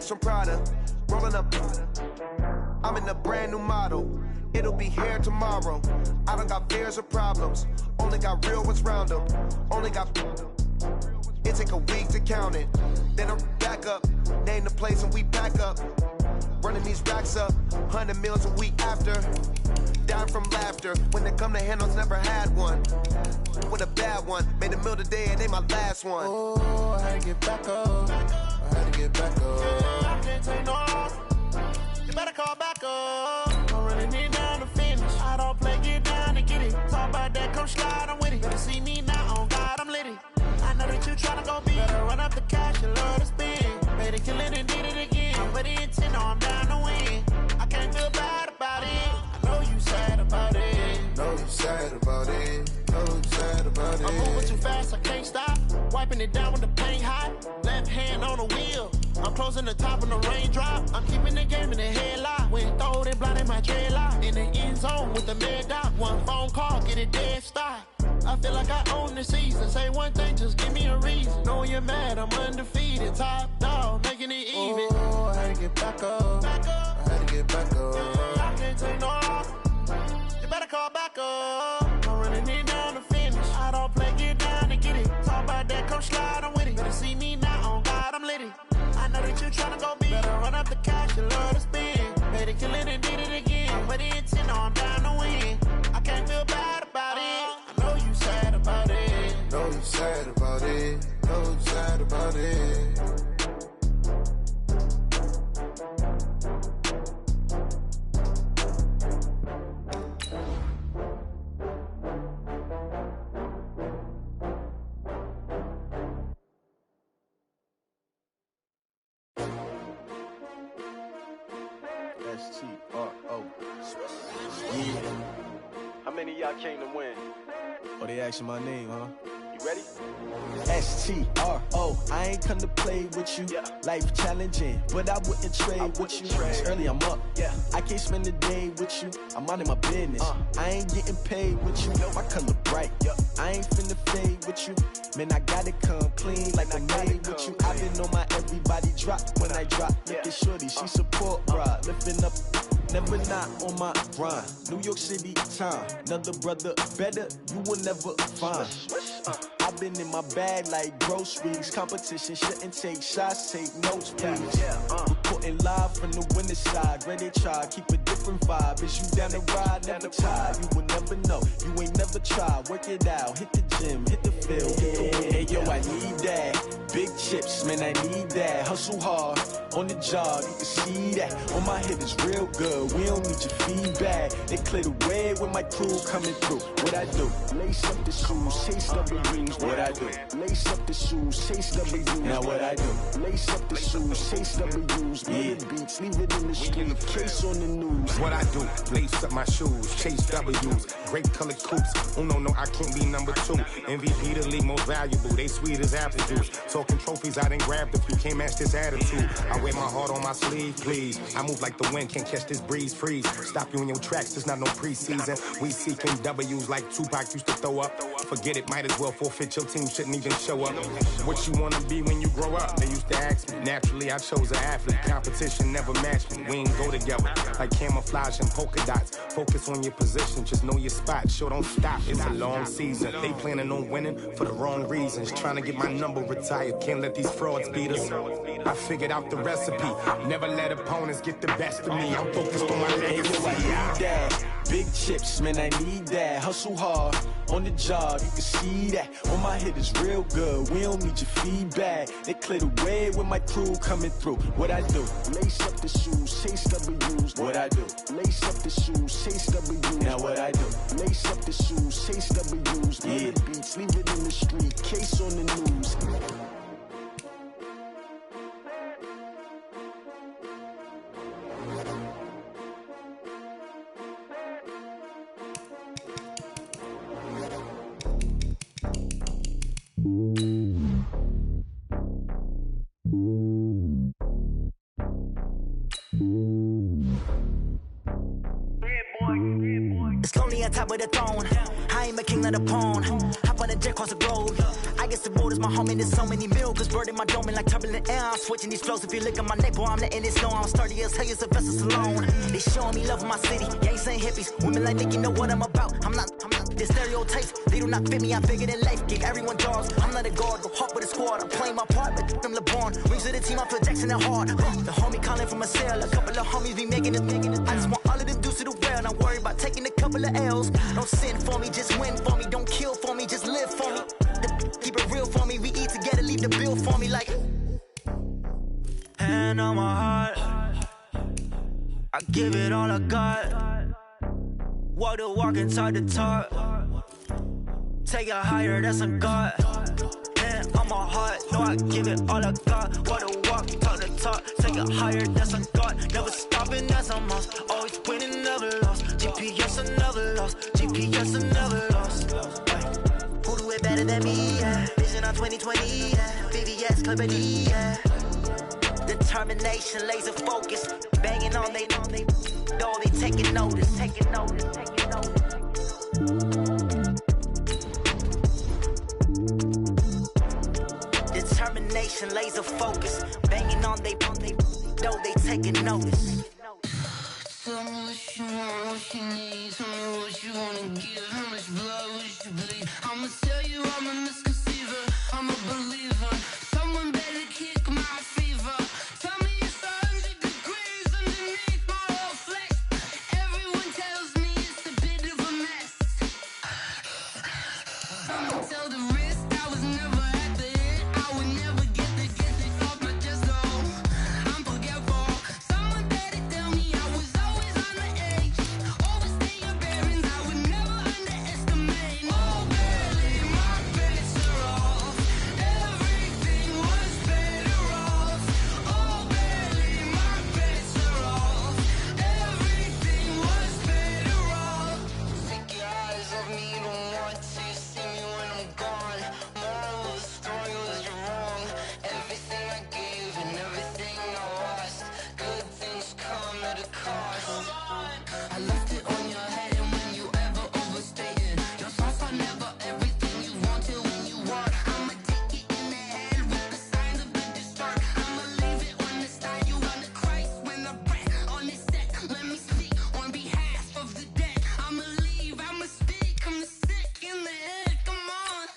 From Prada, rolling up. I'm in a brand new model. It'll be here tomorrow. I don't got fears or problems. Only got real ones round them. Only got. It take a week to count it. Then I'm back up. Name the place and we pack up. Running these racks up. 100 meals a week after. Dying from laughter. When they come to handles, never had one. With a bad one. Made a meal today and they my last one. Oh, I had to get back up. I had to get back up. I can't take no loss. You better call back up. I'm running it down to finish. I don't play, get down and get it. Talk about that, come slide, I'm with it. Better see me now, on God, I'm litty. I know that you tryna go big. Better run up the cash, you love to spend. Made it, kill it, and did it again. But the intent, no, I'm down to win. I can't feel bad about it. I know you sad about it. Know you sad about it. Know you sad about it. I'm moving too fast, I can't stop. Wiping it down with the paint hot. Left hand on the wheel. I'm closing the top of the raindrop. I'm keeping the game in the headlock. When throwed and blinded my dreadlock. In the end zone with the mad dot. One phone call, get it dead stop. I feel like I own the season. Say one thing, just give me a reason. Knowing you're mad, I'm undefeated. Top dog, making it even. Oh, I had to get back up. I had to get back up. I can't take no loss. You better call back up. I'm running it down to finish. I don't play, get down and get it. Talk about that, come slide, I'm with it. Better see me now, on God, I'm litty. I know that you tryna go big. Better run up the cash, you love to spend. Made it, kill it, and did it again. But the intent, no, I'm down to win. I can't feel bad about it. I know you sad about it. Know you sad about it. Know you sad about it. S-T-R-O. Yeah. How many of y'all came to win? Oh, they asking my name, huh? You ready? S-T-R-O. I ain't come to play with you. Yeah. Life challenging, but I wouldn't trade with you. It's early, I'm up. Yeah. I can't spend the day with you. I'm minding my business. I ain't getting paid with you. My color bright. I ain't finna fade with you. Man, I gotta come clean like I made with you. I've been on my everybody drop when I drop. Look at shorty, she support rod. Lifting up, never not on my grind. New York City time. Another brother better, you will never find. I've been in my bag like groceries. Competition shouldn't take shots, take notes, please. Reporting live from the winter side. Ready to try, keep a different vibe. Is you down the ride, never tired. You will never know, you ain't never tried. Work it out, hit the gym, hit the field, hit the win. Hey yo, I need that. Big chips, man, I need that. Hustle hard, on the job, you can see that. On my head is real good, we don't need your feedback. They clear the way with my crew coming through. What I do? Lace up the shoes, chase W's. What I do? Lace up the shoes, chase W's. Now what I do? Lace up the shoes, chase W's. Yeah, beats, leave it in the street, case on the news. What I do? Lace up my shoes, chase W's. Great colored coops. Oh no, I can't be number 2. MVP the league most valuable. They sweet as apple juice. Talking trophies, I done grabbed a few. Can't match this attitude. I wear my heart on my sleeve, please. I move like the wind, can't catch this breeze, freeze. Stop you in your tracks, there's not no preseason. We seeking W's like Tupac used to throw up. Forget it, might as well forfeit. Your team shouldn't even show up. What you wanna be when you grow up? They used to ask me. Naturally, I chose an athlete. Competition never matched me. We ain't go together like camouflage and polka dots. Focus on your position, just know your spot. Sure, don't stop. It's a long season. They planning on winning for the wrong reasons. Trying to get my number retired. Can't let these frauds beat us. I figured out the recipe. Never let opponents get the best of me. I'm focused on my legacy. Big chips, man, I need that. Hustle hard, on the job, you can see that. On my head is real good, we don't need your feedback. They clear the way with my crew coming through. What I do? Lace up the shoes, chase W's. What I do? Lace up the shoes, chase W's. Now what I do? Lace up the shoes, chase W's. Yeah. The beats, leave it in the street, case on the news. It's lonely on top of the throne. I ain't a king of the pawn. Hop on a jet across the globe. I guess the road is my home and there's so many milkers birding my dome and like turbulent air. I'm switching these flows. If you look at my neck, boy, I'm letting it snow. I'm sturdy as hell, a vessel alone. They showing me love in my city. Yeah, ain't saying hippies. Women like think you know what I'm about. I'm not. The stereotypes, they do not fit me. I'm bigger than life. Give everyone jobs. I'm not a guard. Go hard with a squad. I'm playing my part, but them LeBron. Rings to the team. I feel Jackson and hard. The homie calling from a cell. A couple of homies be making it. I just want all of them dudes to do well. Not worry about taking a couple of L's. Don't sin for me, just win for me. Don't kill for me, just live for me. Keep it real for me. We eat together, leave the bill for me like. Hand on my heart, I give it all I got. Walk the walk and talk the talk. Take it higher, that's a God. Hand on my heart, no, I give it all I got. Walk the walk, talk the talk. Take it higher, that's a God. Never stopping, that's a must. Always winning, never lost. GPS, I never lost. GPS, I never lost. Who do it better than me? Yeah. Vision on 2020. Yeah. VVS, Clippity. Yeah. Determination, laser focus. Banging on they, though they taking notice. Taking notice. Determination, laser focus. Banging on they, though they taking notice. Tell me what you want, what you need. Tell me what you wanna give. How much blood would you bleed? I'ma tell you I'm a misconceiver. I'm a believer. Someone better kick my fever. Tell me it's 100 degrees underneath my whole flesh. Everyone tells me it's a bit of a mess. I'ma tell the risk I was never at the end. I would never get this off my chest though. I'm forgetful. Someone better tell me I was always on the edge. Overstay your bearings, I would never underestimate. Oh, barely my bets are off. Everything was better off. Oh, barely my bets are off. Everything was better off. Take your eyes off me, don't want to see me when I'm gone. Moral of the story was you're wrong. Everything I gave and everything I lost. Good things come at a cost. I left it on your head and when you ever overstay it. Your thoughts are never everything you wanted when you want. I'ma take it in the head with the signs of the distort. I'ma leave it on the side. You on the Christ when I pray on this set. Let me speak on behalf of the dead. I'ma leave, I'ma speak. I'm the sick in the head. Come on.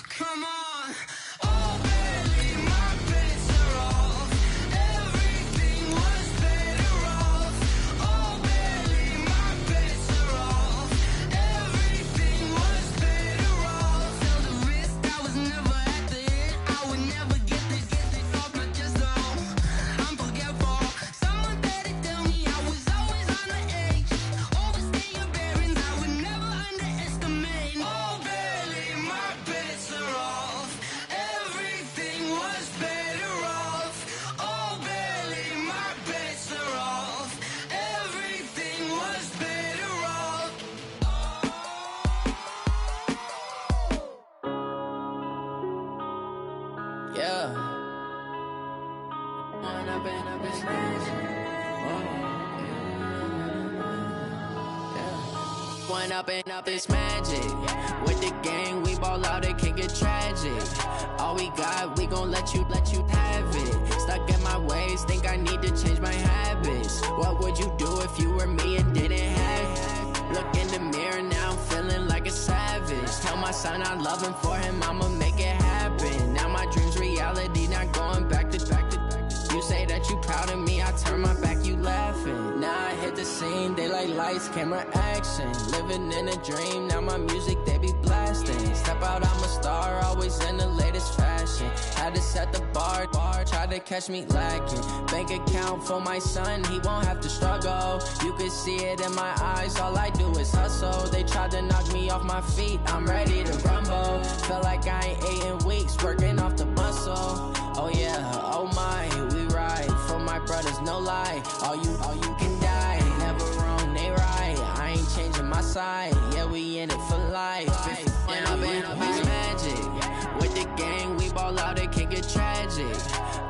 Come on. Oh, barely my bets are off. Everything was better off. Oh, barely my bets are off. Everything was better off. Tell the risk I was never at the end. I would never get this off my chest though. I'm forgetful. Someone better tell me I was always on the edge. Overstay your bearings, I would never underestimate. Oh, barely my bets are off. Everything was better off. Oh, barely my bets are off. Everything was better off. Yeah. One up and up is magic. With the gang, we ball out, it can get tragic. All we got, we gon' let you have it. Stuck in my ways, think I need to change my habits. What would you do if you were me and didn't have it? Look in the mirror, now I'm feeling like a savage. Tell my son I love him, for him I'ma make it happen. Now my dream's reality, not going back to. You say that you proud of me, I turn my back, you laughing. Now I hit the scene. They like lights, camera, action. Living in a dream, now my music they be blasting. Step out, I'm a star, always in the latest fashion. Had to set the bar, try to catch me lacking. Bank account for my son, he won't have to struggle. You can see it in my eyes, all I do is hustle. They tried to knock me off my feet, I'm ready to rumble. Felt like I ain't ate in weeks, working off the muscle. Oh yeah, oh my, we ride for my brothers, no lie. All you can die, never wrong, they right. I ain't changing my side, yeah, we in it for life. And I've been magic. With the gang, we ball out, it can get tragic.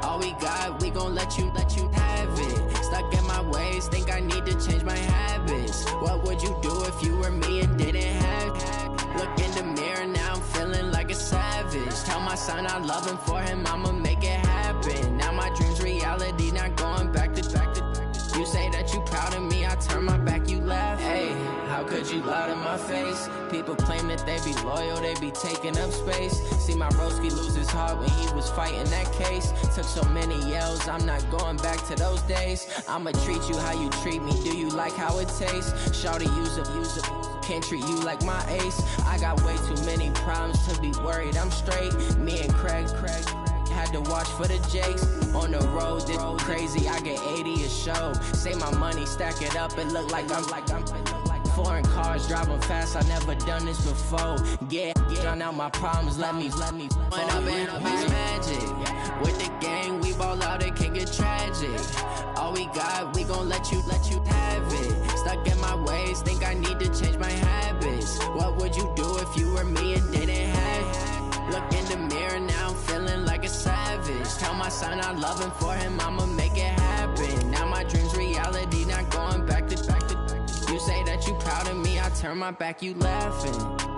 All we got, we gon' let you have it. Stuck in my ways, think I need to change my habits. What would you do if you were me and didn't have it? Look in the mirror, now I'm feeling like a savage. Tell my son I love him, for him I'ma make it happen. Now my dream's reality, not going back to. You say that you proud of me, I turn my back, you laugh. Hey, how could you lie to my face? People claim that they be loyal, they be taking up space. See my broski lose his heart when he was fighting that case. Took so many yells, I'm not going back to those days. I'ma treat you how you treat me, do you like how it tastes? Shawty, use up, can't treat you like my ace. I got way too many problems to be worried, I'm straight. Me and Craig had to watch for the Jakes. On the road, this crazy, I get 80 a show. Say my money, stack it up, it look like I'm foreign cars, driving fast, I never done this before. Yeah, drown out my problems, let me When I've been magic. With the gang, we ball out, it can get tragic. All we got, we gon' let you have it. Stuck in my ways, think I need to change my habits. What would you do if you were me and didn't have it? Look in the mirror, now I'm feeling like a savage. Tell my son I love him, for him I'ma make it happen. Now my dream's reality, not going back to. You say that you proud of me, I turn my back, you laughing.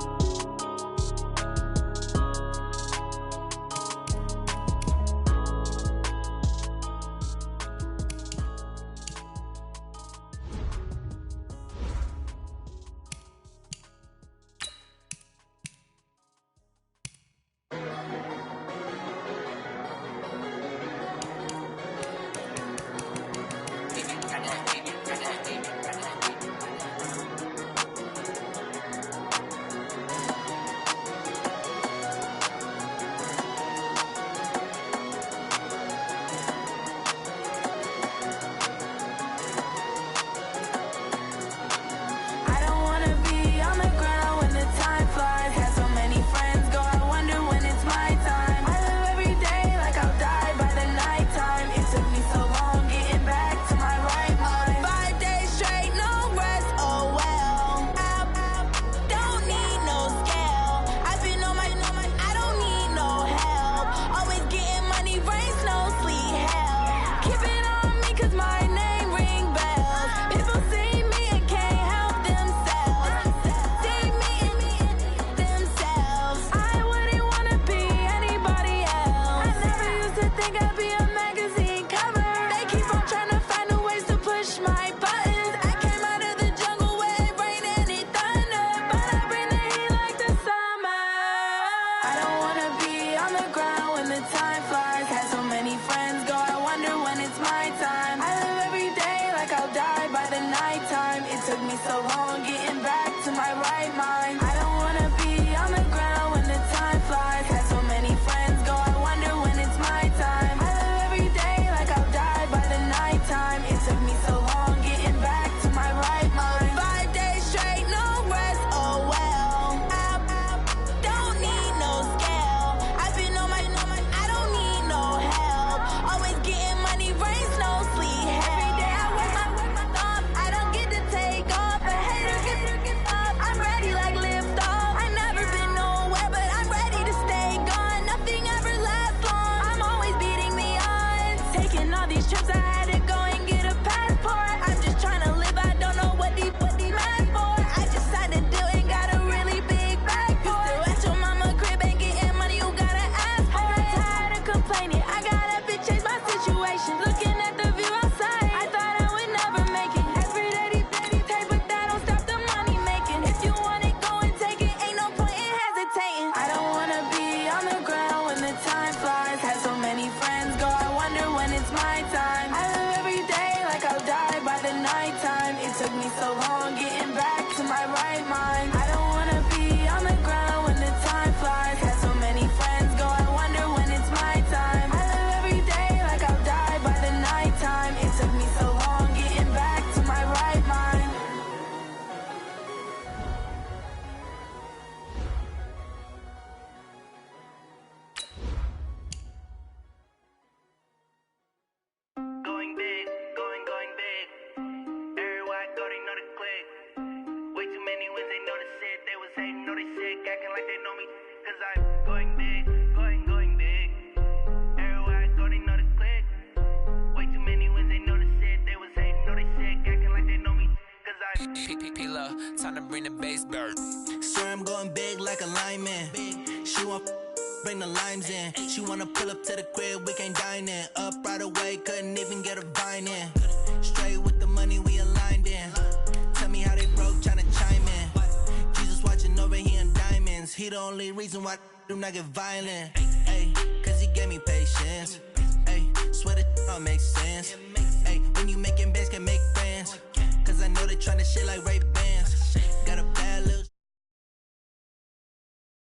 many wins, they know the shit. They was hating, know they sick, acting like they know me. Cause I'm going big, going big. Everywhere I go, they know the click. Way too many wins, they know the shit. They was hating, know they sick, acting like they know me. Cause I'm P-P-P-Love, time to bring the bass bird. Swear I'm going big like a lineman. She want bring the limes in. She wanna pull up to the crib, we can't dine in. Up right away, couldn't even get a vine in. Straight with the money we aligned in. Tell me how they broke, tryna chime in. Jesus watching over here in diamonds. He the only reason why do not get violent. Ay, cause he gave me patience. Ay, swear that all makes sense. Ay, when you making bands, can make friends. Cause I know they tryna shit like Ray-Bans. Got a bad little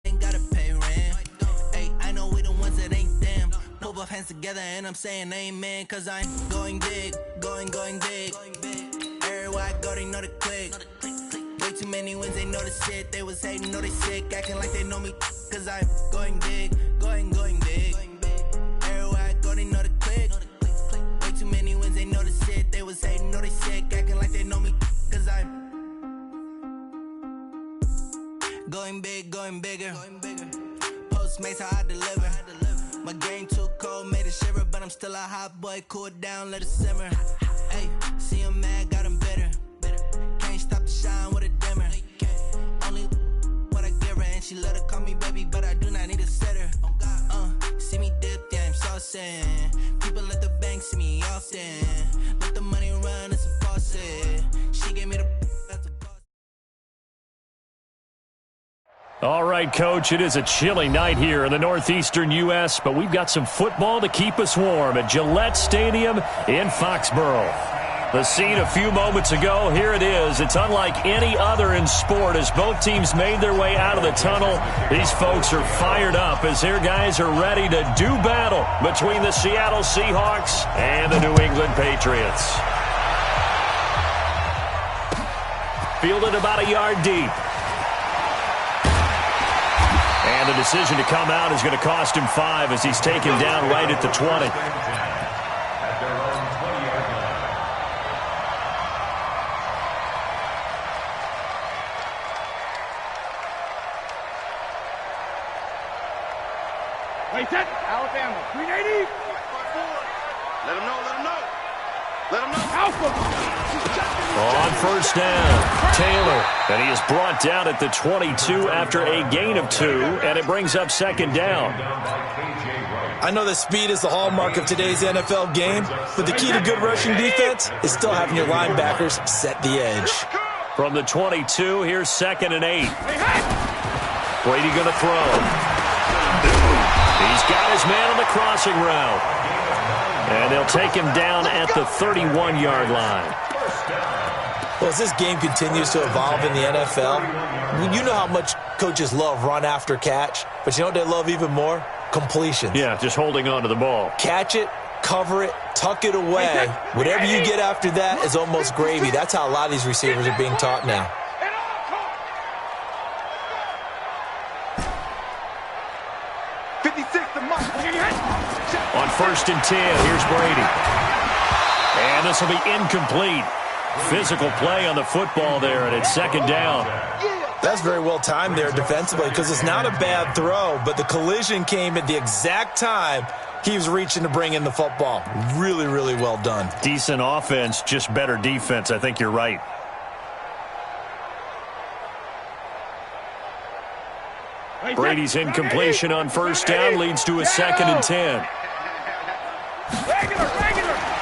ain't gotta pay rent. Ay, I know we the ones that ain't them. Pull both hands together and I'm saying amen. Cause I'm going big, going big. Everywhere I go, they know the click. Way too many wins, they know the shit. They was hating, know they sick, acting like they know me. Cause I'm going big, going big. Everywhere I go, they know the click. Way too many wins, they know the shit. They was hating, know they sick, acting like they know me. Cause I'm going big, going bigger. Postmates how I deliver. My game too cold, made it shiver, but I'm still a hot boy. Cool it down, let it simmer. Hey, see him mad, got him bitter. Can't stop the shine with a dimmer. Only what I give her, and she let her call me baby, but I do not need a sitter. See me dip, yeah, I'm saucing. People at the bank see me often. Let the money run, it's a faucet. She gave me the All right, Coach, it is a chilly night here in the northeastern U.S., but we've got some football to keep us warm at Gillette Stadium in Foxborough. The scene a few moments ago, here it is. It's unlike any other in sport as both teams made their way out of the tunnel. These folks are fired up as their guys are ready to do battle between the Seattle Seahawks and the New England Patriots. Fielded about a yard deep. And the decision to come out is going to cost him 5 as he's taken down right at the 20. At their own 20-yard line. Wait, set. Alabama, 380. Let him know, let him know. Let him know. Alpha. On first down, Taylor. And he is brought down at the 22 after a gain of 2, and it brings up second down. I know that speed is the hallmark of today's NFL game, but the key to good rushing defense is still having your linebackers set the edge. From the 22, here's 2nd and 8. Brady going to throw. He's got his man on the crossing route. And they'll take him down at the 31-yard line. Well, as this game continues to evolve in the NFL, you know how much coaches love run after catch, but you know what they love even more? Completions. Yeah, just holding on to the ball. Catch it, cover it, tuck it away. Whatever you get after that is almost gravy. That's how a lot of these receivers are being taught now. On 1st and 10, here's Brady. And this will be incomplete. Physical play on the football there, and it's 2nd down. That's very well timed there defensively because it's not a bad throw, but the collision came at the exact time he was reaching to bring in the football. Really, really well done. Decent offense, just better defense. I think you're right. Brady's incompletion on 1st down leads to a 2nd and 10.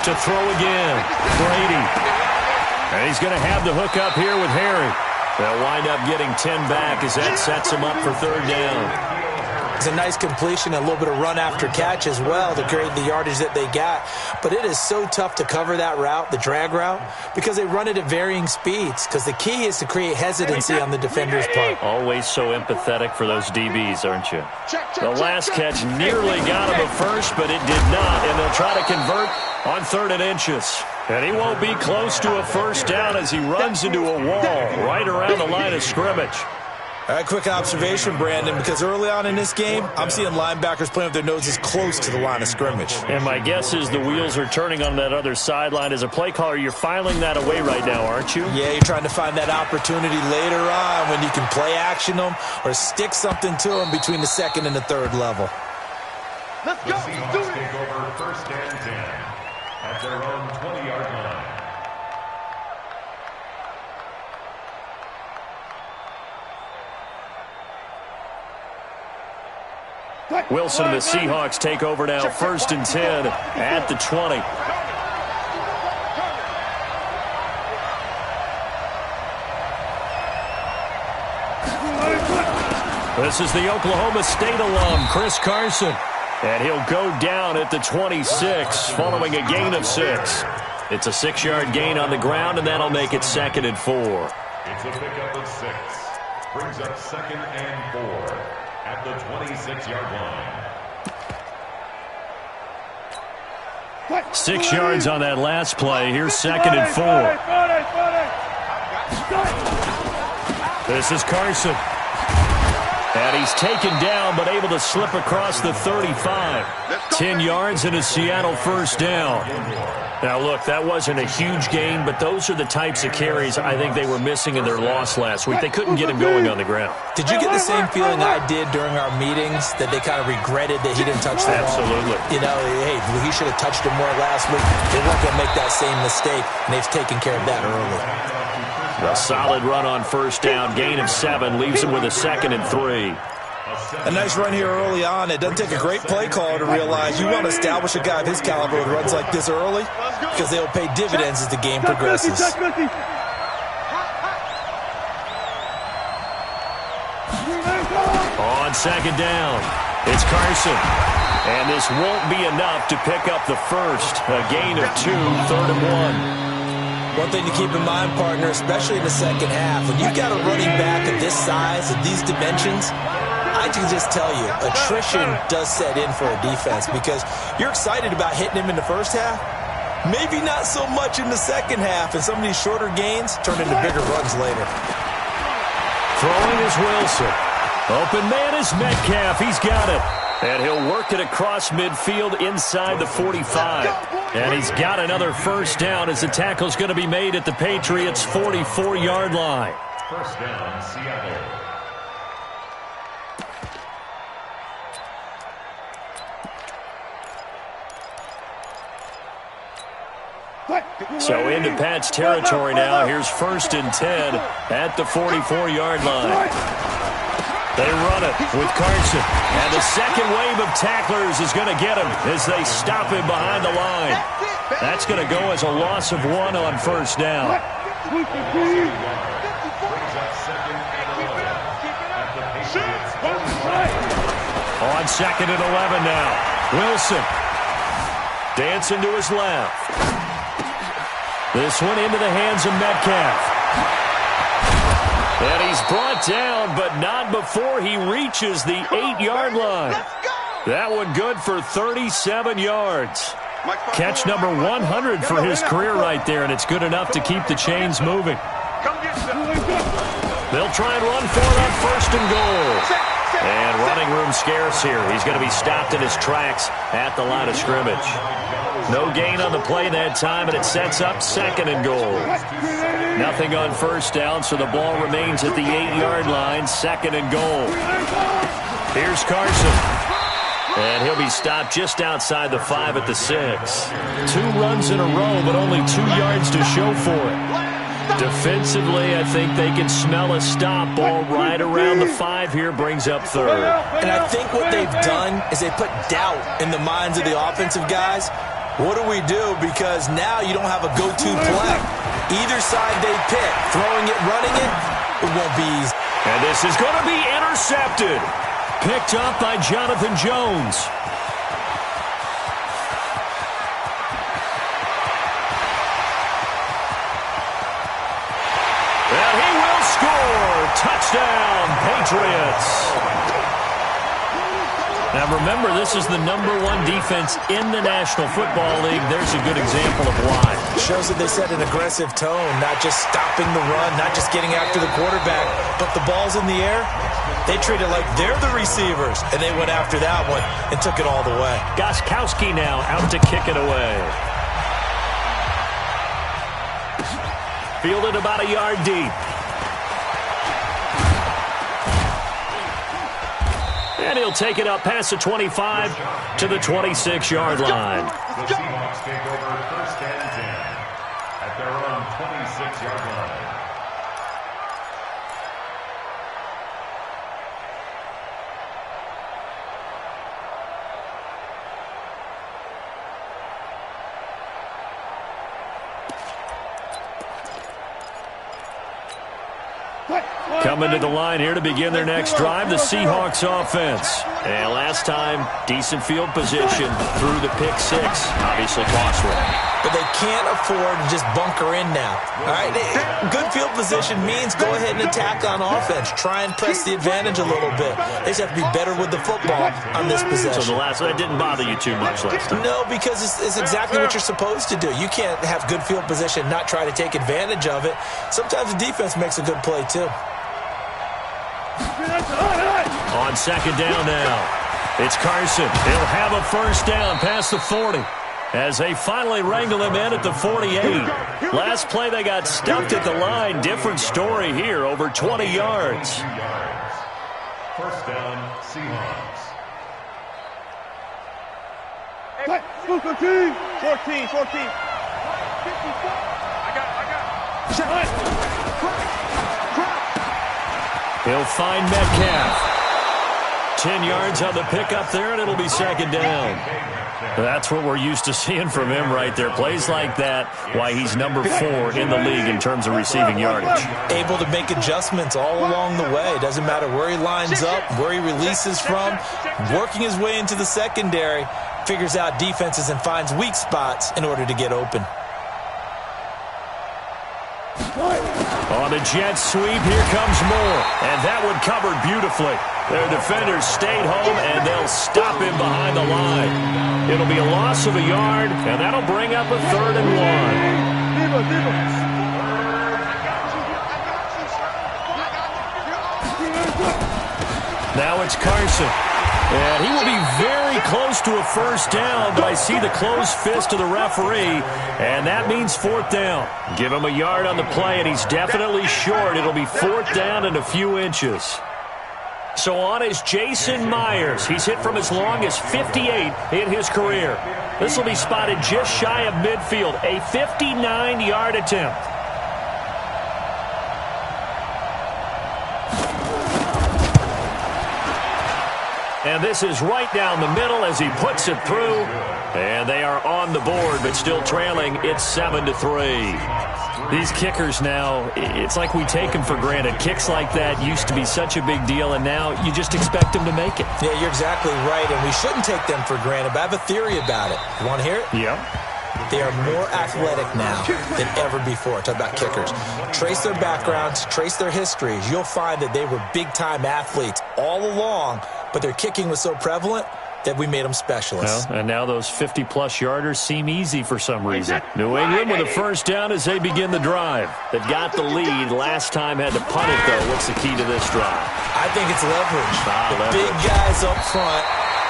To throw again, Brady. And he's going to have the hook up here with Harry. They'll wind up getting 10 back as that sets him up for 3rd down. It's a nice completion, a little bit of run after catch as well to create the yardage that they got. But it is so tough to cover that route, the drag route, because they run it at varying speeds. Because the key is to create hesitancy on the defender's part. Always so empathetic for those DBs, aren't you? The last catch nearly got him a first, but it did not. And they'll try to convert on 3rd and inches. And he won't be close to a 1st down as he runs into a wall right around the line of scrimmage. All right, quick observation, Brandon, because early on in this game, I'm seeing linebackers playing with their noses close to the line of scrimmage. And my guess is the wheels are turning on that other sideline. As a play caller, you're filing that away right now, aren't you? Yeah, you're trying to find that opportunity later on when you can play action them or stick something to them between the second and the third level. Let's The go. Seahawks take over first and 10 at their own 20-yard line. Wilson and the Seahawks take over now, first and 10 at the 20. This is the Oklahoma State alum, Chris Carson. And he'll go down at the 26 following a gain of 6. It's a 6-yard gain on the ground, and that'll make it 2nd and 4. It's a pickup of 6. Brings up 2nd and 4 at the 26-yard line. 6 yards on that last play. Here's 2nd and 4. This is Carson. And he's taken down, but able to slip across the 35. 10 yards and a Seattle first down. Now, look, that wasn't a huge gain, but those are the types of carries I think they were missing in their loss last week. They couldn't get him going on the ground. Did you get the same feeling I did during our meetings, that they kind of regretted that he didn't touch the ball? Absolutely. You know, hey, he should have touched him more last week. They weren't going to make that same mistake, and they've taken care of that early. A solid run on first down, gain of 7, leaves him with a 2nd and 3. A nice run here early on. It doesn't take a great play caller to realize you want to establish a guy of his caliber who runs like this early, because they'll pay dividends as the game progresses. On 2nd down, it's Carson. And this won't be enough to pick up the first. A gain of 2, 3rd and 1. One thing to keep in mind, partner, especially in the second half, when you've got a running back of this size, of these dimensions, I can just tell you, attrition does set in for a defense, because you're excited about hitting him in the first half. Maybe not so much in the second half, and some of these shorter gains turn into bigger runs later. Throwing is Wilson. Open man is Metcalf. He's got it. And he'll work it across midfield inside the 45. And he's got another first down as the tackle's going to be made at the Patriots' 44-yard line. First down, Seattle. So into Pat's territory now. Here's 1st and 10 at the 44-yard line. They run it with Carson. And the second wave of tacklers is going to get him as they stop him behind the line. That's going to go as a loss of 1 on first down. On 2nd and 11 now. Wilson dancing to his left. This one into the hands of Metcalf. And he's brought down, but not before he reaches the 8-yard line. That one good for 37 yards. Catch number 100 for his career right there, and it's good enough to keep the chains moving. They'll try and run for it on 1st and goal. And running room scarce here. He's going to be stopped in his tracks at the line of scrimmage. No gain on the play that time, and it sets up 2nd and goal. Nothing on first down, so the ball remains at the 8-yard line, 2nd and goal. Here's Carson. And he'll be stopped just outside the 5 at the 6. 2 runs in a row, but only 2 yards to show for it. Defensively, I think they can smell a stop. Ball right around the 5 here, brings up 3rd. And I think what they've done is they put doubt in the minds of the offensive guys. What do we do? Because now you don't have a go-to play. Either side they pick, throwing it, running it, it won't be easy. And this is going to be intercepted. Picked up by Jonathan Jones. And he will score. Touchdown, Patriots. Now remember, this is the #1 defense in the National Football League. There's a good example of why. It shows that they set an aggressive tone, not just stopping the run, not just getting after the quarterback, But the ball's in the air, they treat it like they're the receivers, and they went after that one and took it all the way. Gostkowski now out to kick it away. Fielded about a yard deep. And he'll take it up past the 25 to the 26-yard line. The Seahawks take over 1st and 10 at their own 26-yard line. Coming to the line here to begin their next drive, the Seahawks offense. And last time, decent field position through the pick six. Obviously costly. But they can't afford to just bunker in now. All right, good field position means go ahead and attack on offense. Try and press the advantage a little bit. They just have to be better with the football on this possession. So that didn't bother you too much last time? No, because it's exactly what you're supposed to do. You can't have good field position, not try to take advantage of it. Sometimes the defense makes a good play too. On second down now, it's Carson. He'll have a first down past the 40 as they finally wrangle him in at the 48. Last play they got stuffed at the line. Different story here, over 20 yards. First down, Seahawks. 14. I got He'll find Metcalf. 10 yards on the pickup there, and it'll be second down. That's what we're used to seeing from him right there. Plays like that, why he's number 4 in the league in terms of receiving yardage. Able to make adjustments all along the way. Doesn't matter where he lines up, where he releases from. Working his way into the secondary, figures out defenses and finds weak spots in order to get open. On the jet sweep, here comes Moore. And that one covered beautifully. Their defenders stayed home, and they'll stop him behind the line. It'll be a loss of a yard, and that'll bring up a 3rd and 1. Now it's Carson. And he will be very close to a first down, but I see the closed fist of the referee, and that means 4th down. Give him a yard on the play, and he's definitely short. It'll be 4th down and a few inches. So on is Jason Myers. He's hit from as long as 58 in his career. This will be spotted just shy of midfield, a 59-yard attempt. And this is right down the middle as he puts it through. And they are on the board, but still trailing. It's 7-3. These kickers now, it's like we take them for granted. Kicks like that used to be such a big deal, and now you just expect them to make it. Yeah, you're exactly right, and we shouldn't take them for granted, but I have a theory about it. You want to hear it? Yeah. They are more athletic now than ever before. Talk about kickers. Trace their backgrounds, trace their histories. You'll find that they were big-time athletes all along, but their kicking was so prevalent that we made them specialists. Well, and now those 50-plus yarders seem easy for some reason. New England with a first down as they begin the drive. They've got the lead. Last time had to punt it, though. What's the key to this drive? I think it's leverage. Leverage. Big guys up front.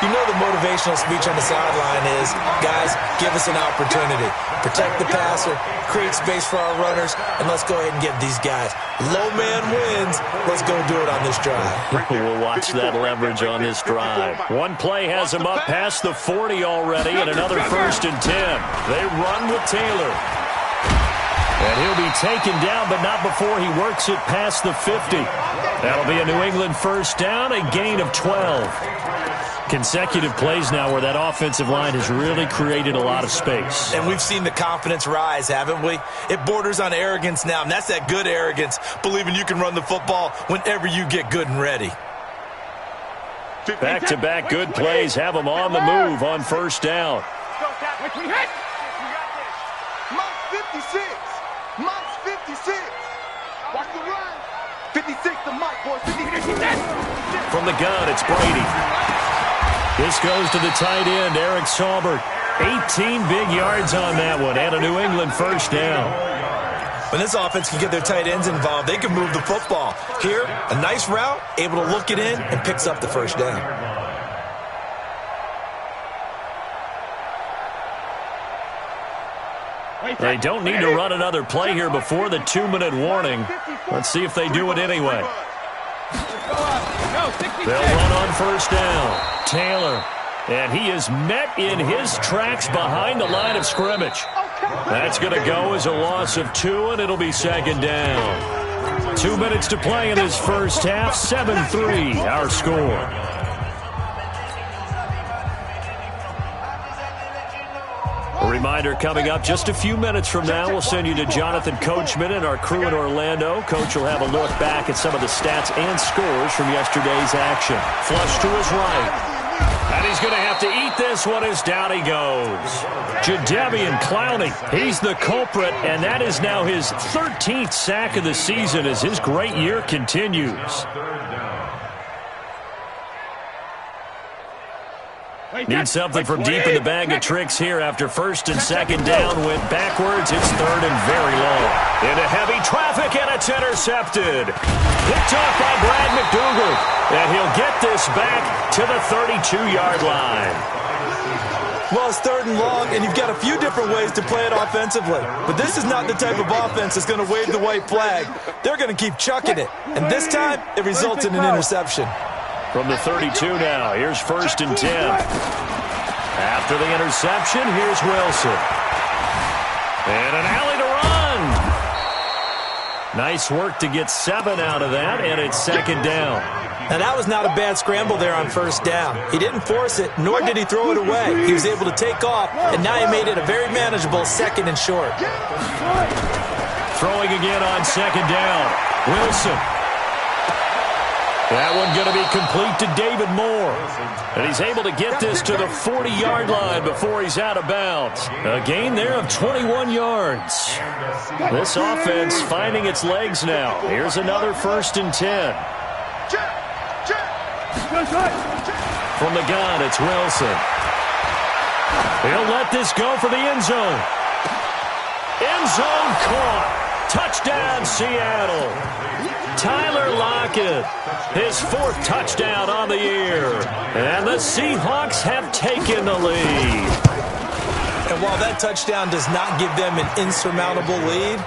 You know the motivational speech on the sideline is, guys, give us an opportunity. Protect the passer, create space for our runners, and let's go ahead and give these guys. Low man wins. Let's go do it on this drive. We'll watch that leverage on this drive. One play has him up past the 40 already, and another 1st and 10. They run with Taylor. And he'll be taken down, but not before he works it past the 50. That'll be a New England first down, a gain of 12. Consecutive plays now where that offensive line has really created a lot of space. And we've seen the confidence rise, haven't we? It borders on arrogance now, and that's that good arrogance, believing you can run the football whenever you get good and ready. Back-to-back good plays have them on the move on first down. Mike's 56. Mike's 56. Watch the run. 56 to Mike, boys. 56. From the gun, it's Brady. This goes to the tight end, Eric Saubert. 18 big yards on that one, and a New England first down. When this offense can get their tight ends involved, they can move the football. Here, a nice route, able to look it in, and picks up the first down. They don't need to run another play here before the 2-minute warning. Let's see if they do it anyway. They'll run on first down. Taylor. And he is met in his tracks behind the line of scrimmage. That's going to go as a loss of 2, and it'll be second down. 2 minutes to play in this first half. 7-3, our score. A reminder coming up just a few minutes from now, we'll send you to Jonathan Coachman and our crew in Orlando. Coach will have a look back at some of the stats and scores from yesterday's action. Flush to his right. And he's going to have to eat this one as down he goes. Jadeveon Clowney, he's the culprit, and that is now his 13th sack of the season as his great year continues. Need something from deep in the bag of tricks here after first and second down went backwards. It's third and very long. Into heavy traffic, and it's intercepted. Picked off by Brad McDougal, and he'll get this back to the 32-yard line. Well, it's third and long, and you've got a few different ways to play it offensively. But this is not the type of offense that's going to wave the white flag. They're going to keep chucking it. And this time, it results in an interception. From the 32 now, here's first and 10. After the interception, here's Wilson. And an alley to run. Nice work to get 7 out of that, and it's second down. Now, that was not a bad scramble there on first down. He didn't force it, nor did he throw it away. He was able to take off, and now he made it a very manageable second and short. Throwing again on second down. Wilson. That one going to be complete to David Moore. And he's able to get this to the 40-yard line before he's out of bounds. A gain there of 21 yards. This offense finding its legs now. Here's another first and 10. From the gun, it's Wilson. He'll let this go for the end zone. End zone caught. Touchdown, Seattle. Tyler Lockett, his 4th touchdown on the year. And the Seahawks have taken the lead. And while that touchdown does not give them an insurmountable lead,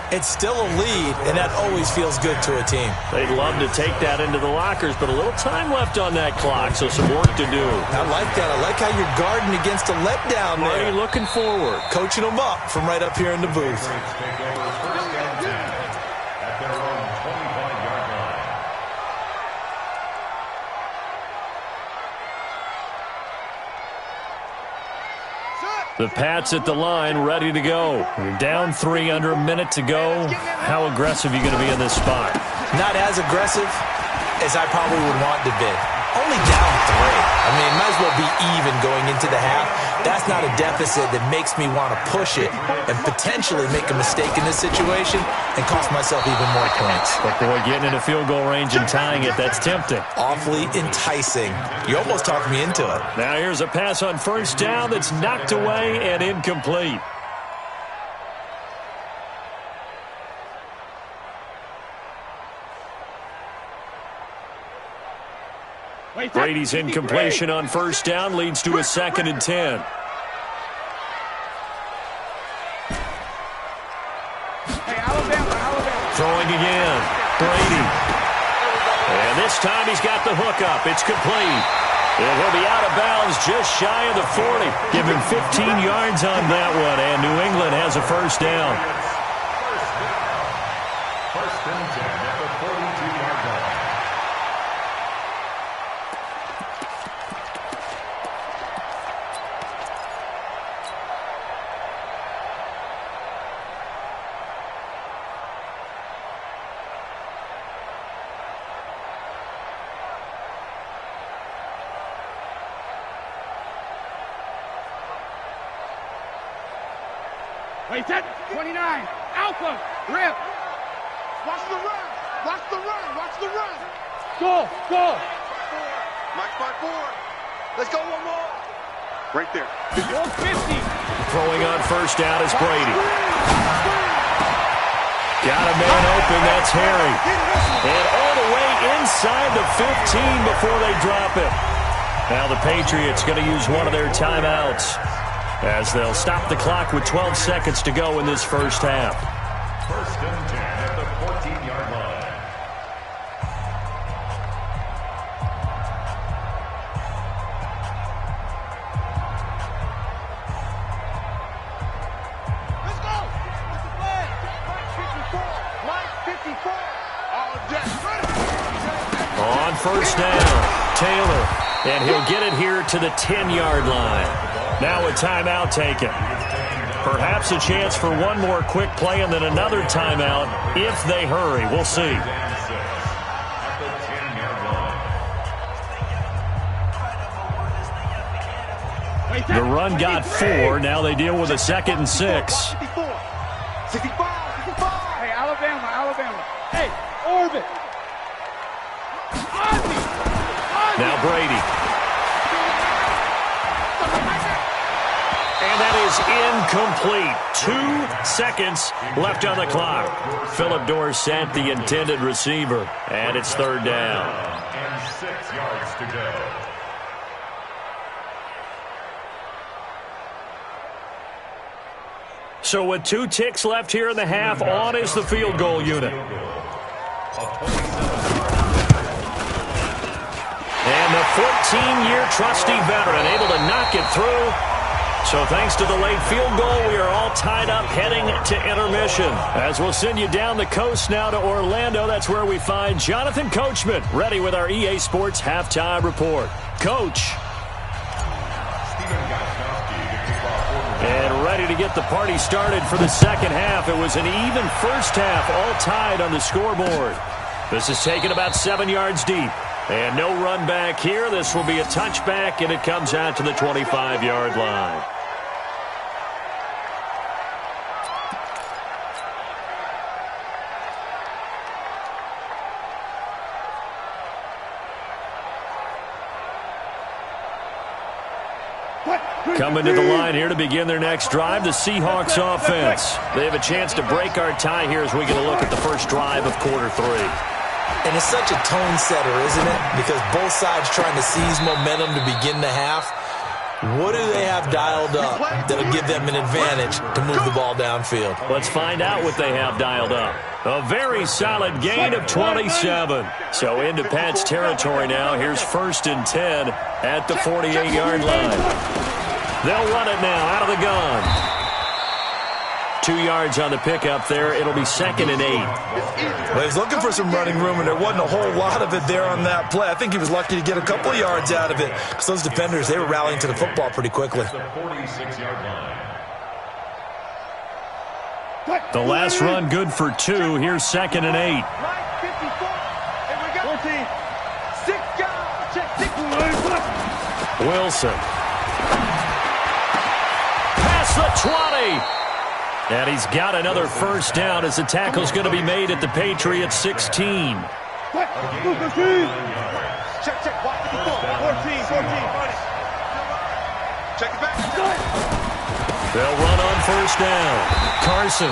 it's still a lead, and that always feels good to a team. They'd love to take that into the lockers, but a little time left on that clock, so some work to do. I like that. I like how you're guarding against a letdown there. Already looking forward. Coaching them up from right up here in the booth. The Pats at the line, ready to go. You're down 3, under a minute to go. How aggressive are you going to be in this spot? Not as aggressive as I probably would want to be. Only down 3. I mean, might as well be even going into the half. That's not a deficit that makes me want to push it and potentially make a mistake in this situation and cost myself even more points. But boy, getting into field goal range and tying it, that's tempting. Awfully enticing. You almost talked me into it. Now here's a pass on first down that's knocked away and incomplete. Brady's incompletion on first down leads to a 2nd and 10. Throwing again. Brady. And this time he's got the hook up. It's complete. And he'll be out of bounds just shy of the 40. Give him 15 yards on that one, and New England has a first down. First and 10 at the 42-yard line. Wait, set. 29. Alpha. Rip. Watch the run. Watch the run. Watch the run. Go. Go. March by 4. Let's go one more. Right there. 450. Throwing on first down is Brady. Got a man open. That's Harry. And all the way inside the 15 before they drop it. Now the Patriots going to use one of their timeouts as they'll stop the clock with 12 seconds to go in this first half. First and 10 at the 14-yard line. Let's go. It's the flag. Mike 54. All day. On first down, Taylor. And he'll get it here to the 10-yard line. Now a timeout taken. Perhaps a chance for one more quick play and then another timeout if they hurry. We'll see. The run got 4. Now they deal with a 2nd and 6. 65. Hey, Alabama. Hey, Orbit. Now Brady. And that is incomplete. 2 seconds left on the clock. Phillip Dorsett, the intended receiver. And it's third down. And 6 yards to go. So with 2 ticks left here in the half, on is the field goal unit. And the 14-year trusty veteran able to knock it through. So thanks to the late field goal, we are all tied up heading to intermission. As we'll send you down the coast now to Orlando, that's where we find Jonathan Coachman ready with our EA Sports Halftime Report. Coach. And ready to get the party started for the second half. It was an even first half, all tied on the scoreboard. This is taken about 7 yards deep. And no run back here. This will be a touchback, and it comes out to the 25-yard line. Coming to the line here to begin their next drive, the Seahawks offense. They have a chance to break our tie here as we get a look at the first drive of quarter 3. And it's such a tone setter, isn't it? Because both sides trying to seize momentum to begin the half. What do they have dialed up that'll give them an advantage to move the ball downfield? Let's find out what they have dialed up. A very solid gain of 27. So into Pat's territory now. Here's 1st and 10 at the 48-yard line. They'll run it now out of the gun. 2 yards on the pickup there. It'll be 2nd and 8. Well, he's looking for some running room, and there wasn't a whole lot of it there on that play. I think he was lucky to get a couple of yards out of it because those defenders, they were rallying to the football pretty quickly. The last run good for 2. Here's 2nd and 8. 14. Wilson. Past the 20. And he's got another first down as the tackle's going to be made at the Patriots 16. Check, watch 14. Check it back. They'll run on first down. Carson.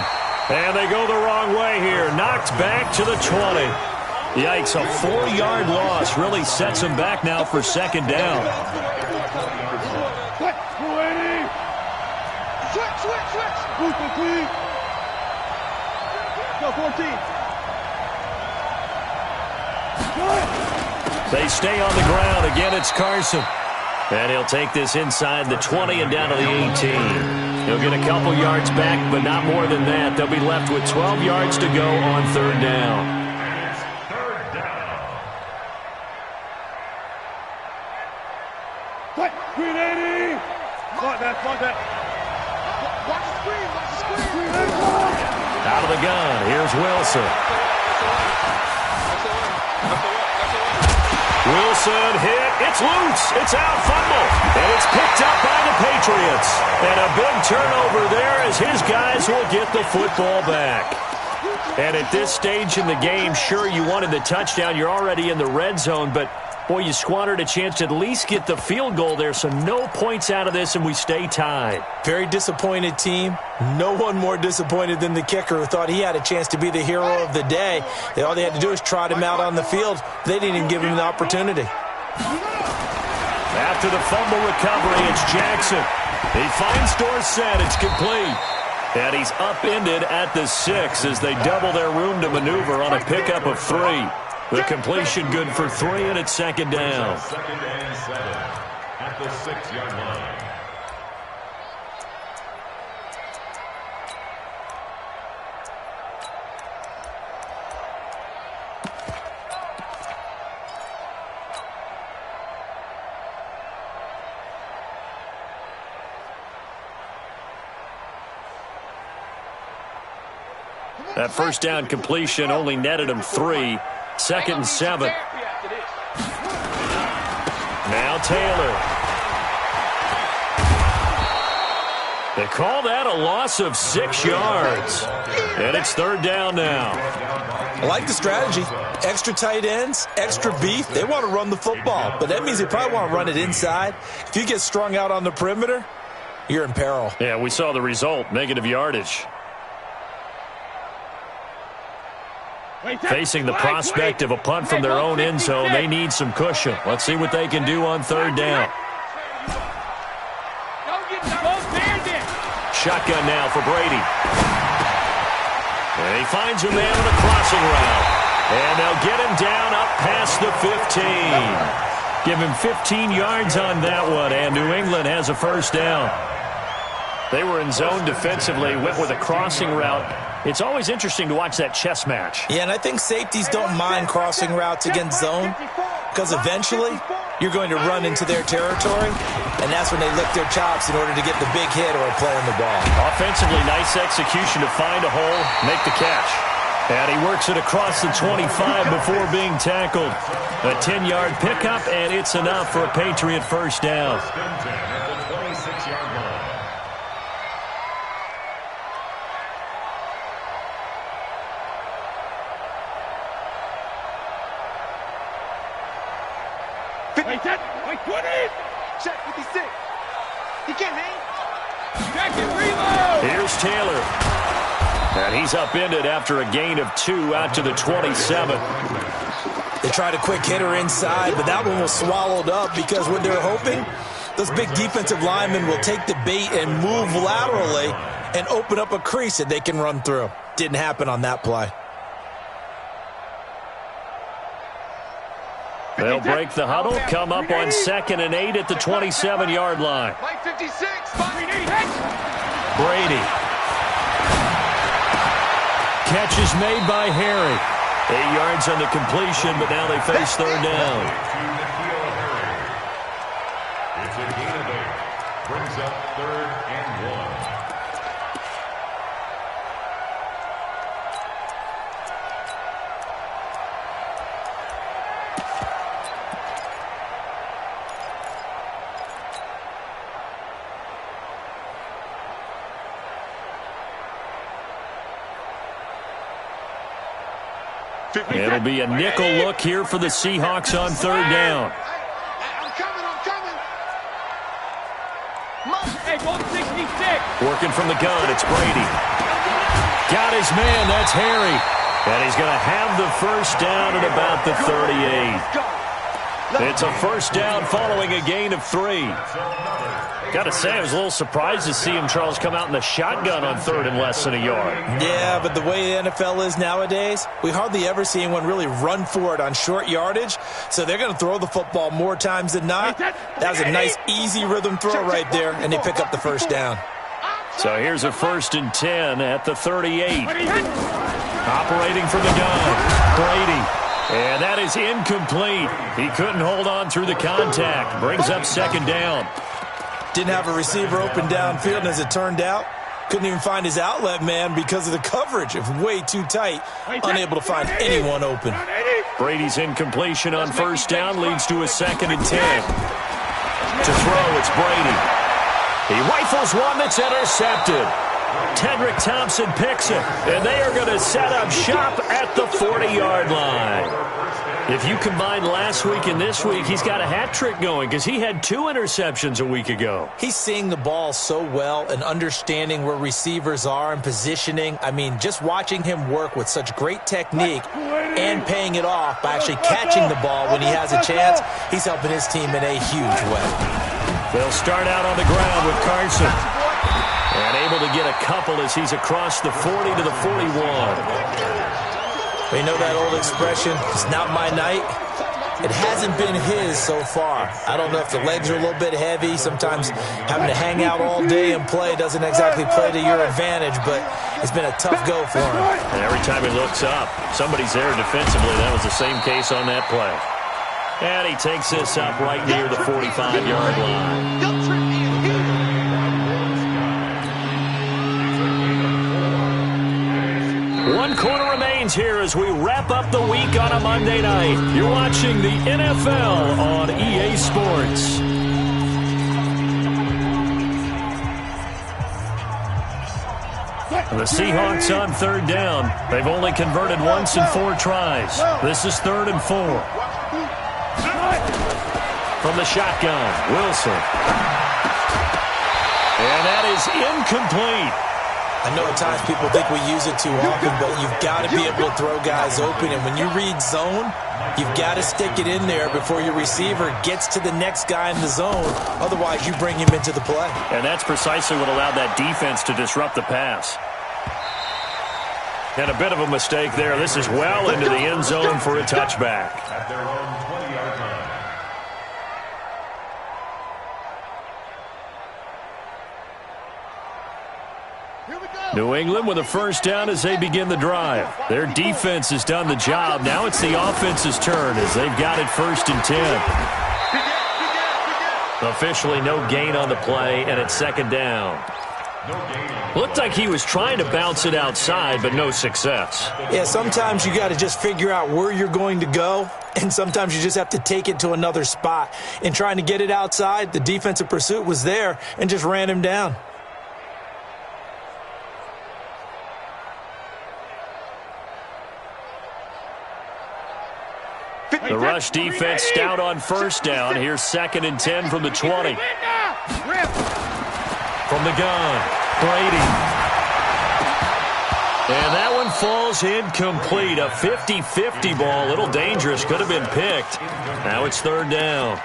And they go the wrong way here. Knocked back to the 20. Yikes, a 4-yard loss really sets him back now for 2nd down. Switch. Go 14. They stay on the ground. Again, it's Carson. And he'll take this inside the 20 and down to the 18. He'll get a couple yards back, but not more than that. They'll be left with 12 yards to go on 3rd down. Green 80. Watch that. Watch the screen. Out of the gun, here's Wilson. Wilson hit, it's loose, it's out, fumble, and it's picked up by the Patriots. And a big turnover there as his guys will get the football back. And at this stage in the game, sure, you wanted the touchdown, you're already in the red zone, but Boy, you squandered a chance to at least get the field goal there, so no points out of this, and we stay tied. Very disappointed team. No one more disappointed than the kicker who thought he had a chance to be the hero of the day. All they had to do was trot him out on the field. They didn't even give him the opportunity. After the fumble recovery, it's Jackson. He finds Dorsett. It's complete. And he's upended at the 6 as they double their room to maneuver on a pickup of 3. The completion good for 3, and it's second down. Second and 7 at the 6-yard line. That first down completion only netted him 3. Second and 7. Now Taylor. They call that a loss of 6 yards. And it's third down now. I like the strategy. Extra tight ends, extra beef. They want to run the football, but that means they probably want to run it inside. If you get strung out on the perimeter, you're in peril. Yeah, we saw the result, negative yardage. Facing the prospect of a punt from their own end zone, they need some cushion. Let's see what they can do on third down. Shotgun now for Brady. And he finds a man on a crossing route. And they'll get him down up past the 15. Give him 15 yards on that one, and New England has a first down. They were in zone defensively, went with a crossing route. It's always interesting to watch that chess match. Yeah, and I think safeties don't mind crossing routes against zone because eventually you're going to run into their territory, and that's when they lick their chops in order to get the big hit or a play on the ball. Offensively, nice execution to find a hole, make the catch. And he works it across the 25 before being tackled. A 10-yard pickup, and it's enough for a Patriot first down. Check 56. He can't hang. Check it, reload. Here's Taylor. And he's upended after a gain of 2 out to the 27. They tried a quick hitter inside, but that one was swallowed up because what they're hoping, those big defensive linemen will take the bait and move laterally and open up a crease that they can run through. Didn't happen on that play. They'll break the huddle, come up on 2nd and 8 at the 27-yard line. Like 56. Brady. Catch is made by Harry. 8 yards on the completion, but now they face third down. It's a gain of 8. Brings up 3rd and 1. It'll be a nickel look here for the Seahawks on third down. I'm coming. Hey, go 66. Working from the gun, it's Brady. Got his man, that's Harry. And he's going to have the first down at about the 38. It's a first down following a gain of 3. Got to say, I was a little surprised to see him, Charles, come out in the shotgun on 3rd and less than a yard. Yeah, but the way the NFL is nowadays, we hardly ever see anyone really run for it on short yardage, so they're going to throw the football more times than not. That was a nice, easy rhythm throw right there, and they pick up the first down. So here's a 1st and 10 at the 38. Operating from the gun, Brady. And that is incomplete. He couldn't hold on through the contact. Brings up 2nd down. Didn't have a receiver open downfield, and as it turned out, couldn't even find his outlet man because of the coverage. It was way too tight, unable to find anyone open. Brady's incompletion on first down leads to a 2nd and 10. To throw, it's Brady. He rifles one that's intercepted. Tedrick Thompson picks it, and they are going to set up shop at the 40-yard line. If you combine last week and this week, he's got a hat trick going because he had 2 interceptions a week ago. He's seeing the ball so well and understanding where receivers are and positioning. I mean, just watching him work with such great technique and paying it off by actually catching the ball when he has a chance, he's helping his team in a huge way. They'll start out on the ground with Carson. And able to get a couple as he's across the 40 to the 41. You know that old expression, it's not my night? It hasn't been his so far. I don't know if the legs are a little bit heavy. Sometimes having to hang out all day and play doesn't exactly play to your advantage, but it's been a tough go for him. And every time he looks up, somebody's there defensively. That was the same case on that play. And he takes this up right near the 45-yard line. One quarter remains here as we wrap up the week on a Monday night. You're watching the NFL on EA Sports. The Seahawks on third down. They've only converted once in 4 tries. This is 3rd and 4. From the shotgun, Wilson. And that is incomplete. I know at times people think we use it too often, but you've got to be able to throw guys open. And when you read zone, you've got to stick it in there before your receiver gets to the next guy in the zone. Otherwise, you bring him into the play. And that's precisely what allowed that defense to disrupt the pass. And a bit of a mistake there. This is well into the end zone for a touchback. At their own 20-yard line. New England with a first down as they begin the drive. Their defense has done the job. Now it's the offense's turn as they've got it 1st and 10. Officially no gain on the play, and it's 2nd down. Looked like he was trying to bounce it outside, but no success. Yeah, sometimes you got to just figure out where you're going to go, and sometimes you just have to take it to another spot. In trying to get it outside, the defensive pursuit was there and just ran him down. The rush defense stout on first down. Here's 2nd and 10 from the 20. From the gun, Brady. And that one falls incomplete. A 50-50 ball. A little dangerous. Could have been picked. Now it's 3rd down.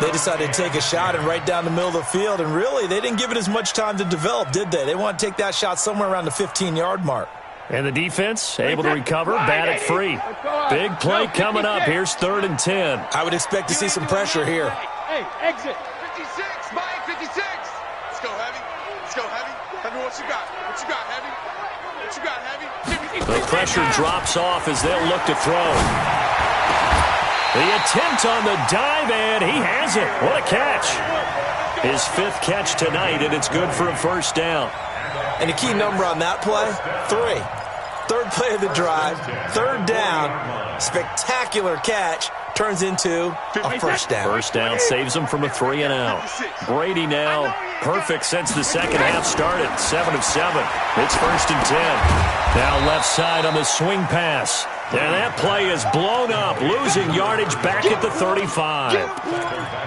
They decided to take a shot and right down the middle of the field. And really, they didn't give it as much time to develop, did they? They want to take that shot somewhere around the 15-yard mark. And the defense able to recover, bat it free. Big play coming up. Here's 3rd and 10. I would expect to see some pressure here. Hey, exit. 56, Mike, 56. Let's go, Heavy. Let's go, Heavy. Heavy, what you got? What you got, Heavy? What you got, Heavy? The pressure drops off as they'll look to throw. The attempt on the dive, and he has it. What a catch. His 5th catch tonight, and it's good for a first down. And the key number on that play, 3. 3rd play of the drive, 3rd down, spectacular catch, turns into a first down. First down saves him from a 3 and out. Brady now perfect since the second half started, 7 of 7. It's 1st and 10. Now left side on the swing pass. And that play is blown up, losing yardage back at the 35.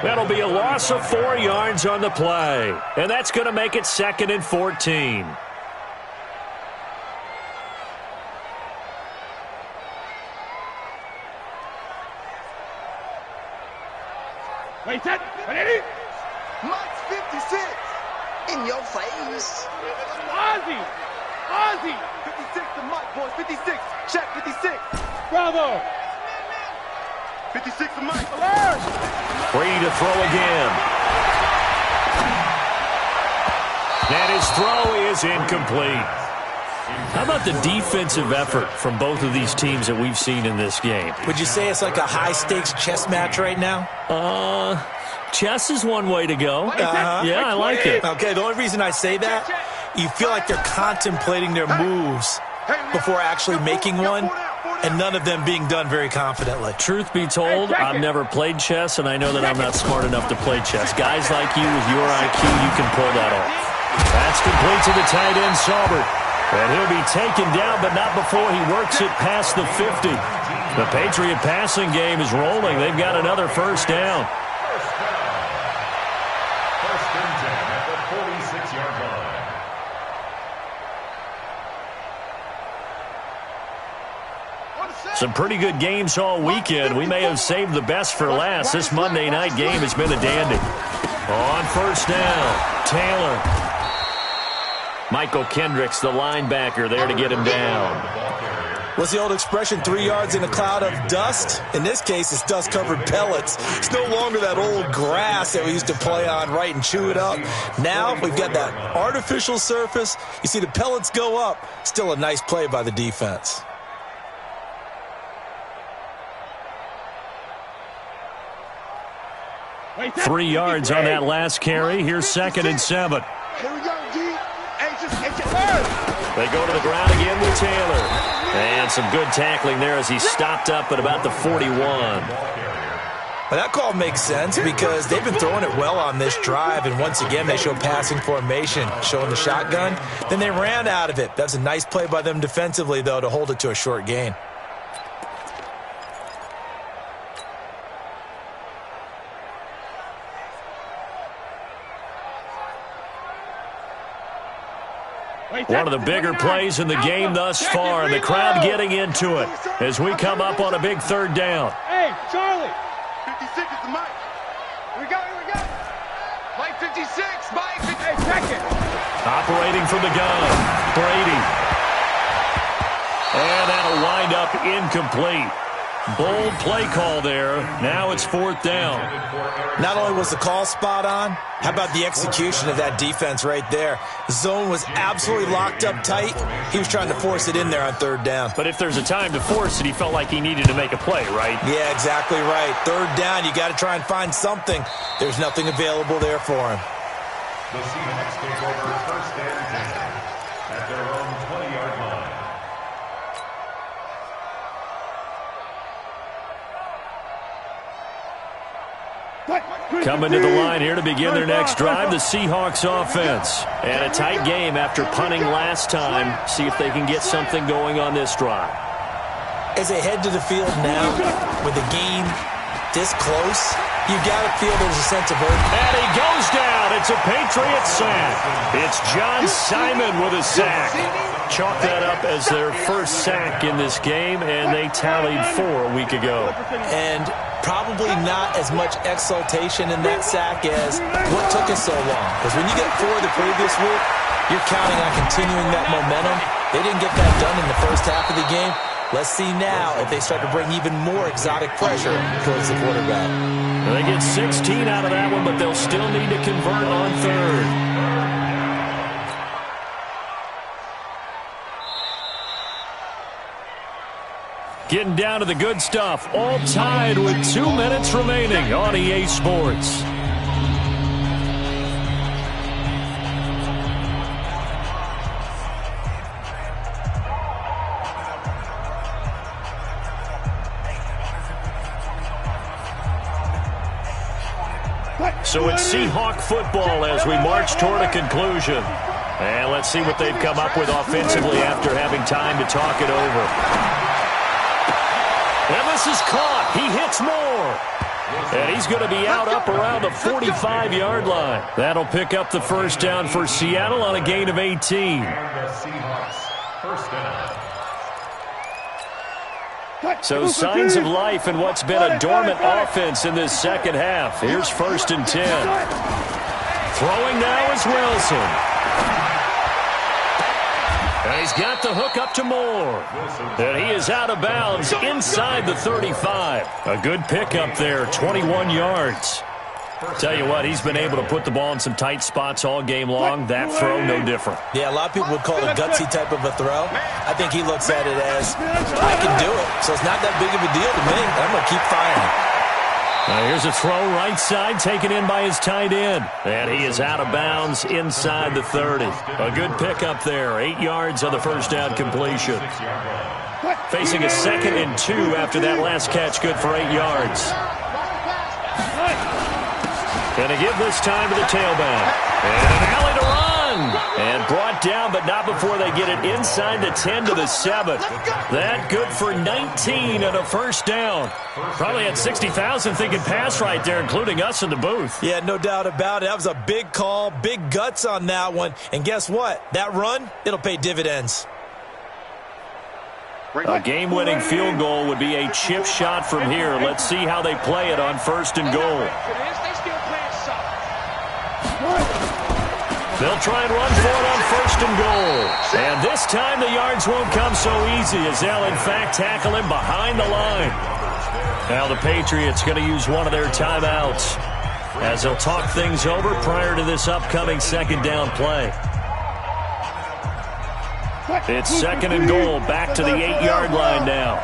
That'll be a loss of 4 yards on the play. And that's going to make it 2nd and 14. Wait, that. Ready? Mike's 56. In your face. Ozzy. 56 to Mike, boys. 56. Check 56. Bravo. 56 to Mike. Free to throw again. And his throw is incomplete. How about the defensive effort from both of these teams that we've seen in this game? Would you say it's like a high-stakes chess match right now? Chess is one way to go. Yeah, I like it. Okay, the only reason I say that, you feel like they're contemplating their moves before actually making one, and none of them being done very confidently. Truth be told, I've never played chess, and I know that I'm not smart enough to play chess. Guys like you with your IQ, you can pull that off. That's complete to the tight end, Saubert. And he'll be taken down, but not before he works it past the 50. The Patriot passing game is rolling. They've got another first down. First and 10 at the 46-yard line. Some pretty good games all weekend. We may have saved the best for last. This Monday night game has been a dandy. On first down, Taylor. Michael Kendricks, the linebacker, there to get him down. What's the old expression, 3 yards in a cloud of dust? In this case, it's dust-covered pellets. It's no longer that old grass that we used to play on, right, and chew it up. Now we've got that artificial surface. You see the pellets go up. Still a nice play by the defense. Three yards on that last carry. Here's 2nd and 7. Here we go, G. They go to the ground again with Taylor. And some good tackling there as he stopped up at about the 41. Well, that call makes sense because they've been throwing it well on this drive, and once again they show passing formation, showing the shotgun. Then they ran out of it. That's a nice play by them defensively, though, to hold it to a short gain. One of the bigger plays in the game thus far, and the crowd getting into it as we come up on a big third down. Hey, Charlie. 56 is the mic. Here we go, here we go. Mike 56, Mike 56. Hey, second. Operating from the gun, Brady. And that'll wind up incomplete. Bold play call there. Now it's 4th down. Not only was the call spot on, how about the execution of that defense right there? The zone was absolutely locked up tight. He was trying to force it in there on 3rd down. But if there's a time to force it, he felt like he needed to make a play, right? Yeah, exactly right. 3rd down, you got to try and find something. There's nothing available there for him. The Seahawks take over 1st and 10 at their own 20-yard line. Coming to the line here to begin their next drive, the Seahawks offense. And a tight game after punting last time. See if they can get something going on this drive. As they head to the field now, with the game this close, you got to feel there's a sense of urgency. And he goes down. It's a Patriot sack. It's John Simon with a sack. Chalk that up as their first sack in this game, and they tallied 4 a week ago. And probably not as much exultation in that sack as what took us so long. Because when you get 4 the previous week, you're counting on continuing that momentum. They didn't get that done in the first half of the game. Let's see now if they start to bring even more exotic pressure towards the quarterback. They get 16 out of that one, but they'll still need to convert on 3rd. Getting down to the good stuff. All tied with 2 minutes remaining on EA Sports. So it's Seahawk football as we march toward a conclusion. And let's see what they've come up with offensively after having time to talk it over. And this is caught. He hits more. And he's going to be out up around the 45-yard line. That'll pick up the first down for Seattle on a gain of 18. And the Seahawks first down. So signs of life in what's been a dormant offense in this second half. Here's 1st and 10. Throwing now is Wilson. And he's got the hook up to Moore. And he is out of bounds inside the 35. A good pickup there, 21 yards. Tell you what, he's been able to put the ball in some tight spots all game long. That throw, no different. Yeah, a lot of people would call it a gutsy type of a throw. I think he looks at it as, I can do it, so it's not that big of a deal to me. I'm going to keep firing. Now here's a throw right side taken in by his tight end. And he is out of bounds inside the 30. A good pickup there, 8 yards on the first down completion. Facing a 2nd and 2 after that last catch, good for 8 yards. Going to give this time to the tailback. And an alley to run. run. And brought down, but not before they get it inside the 10 to the 7. That good for 19 and a first down. Probably had 60,000 thinking pass right there, including us in the booth. Yeah, no doubt about it. That was a big call, big guts on that one. And guess what? That run, it'll pay dividends. A game-winning field goal would be a chip shot from here. Let's see how they play it on 1st and goal. They'll try and run for it on 1st and goal. And this time the yards won't come so easy as they'll, in fact, tackle him behind the line. Now the Patriots going to use one of their timeouts as they'll talk things over prior to this upcoming 2nd down play. It's 2nd and goal, back to the 8-yard line now.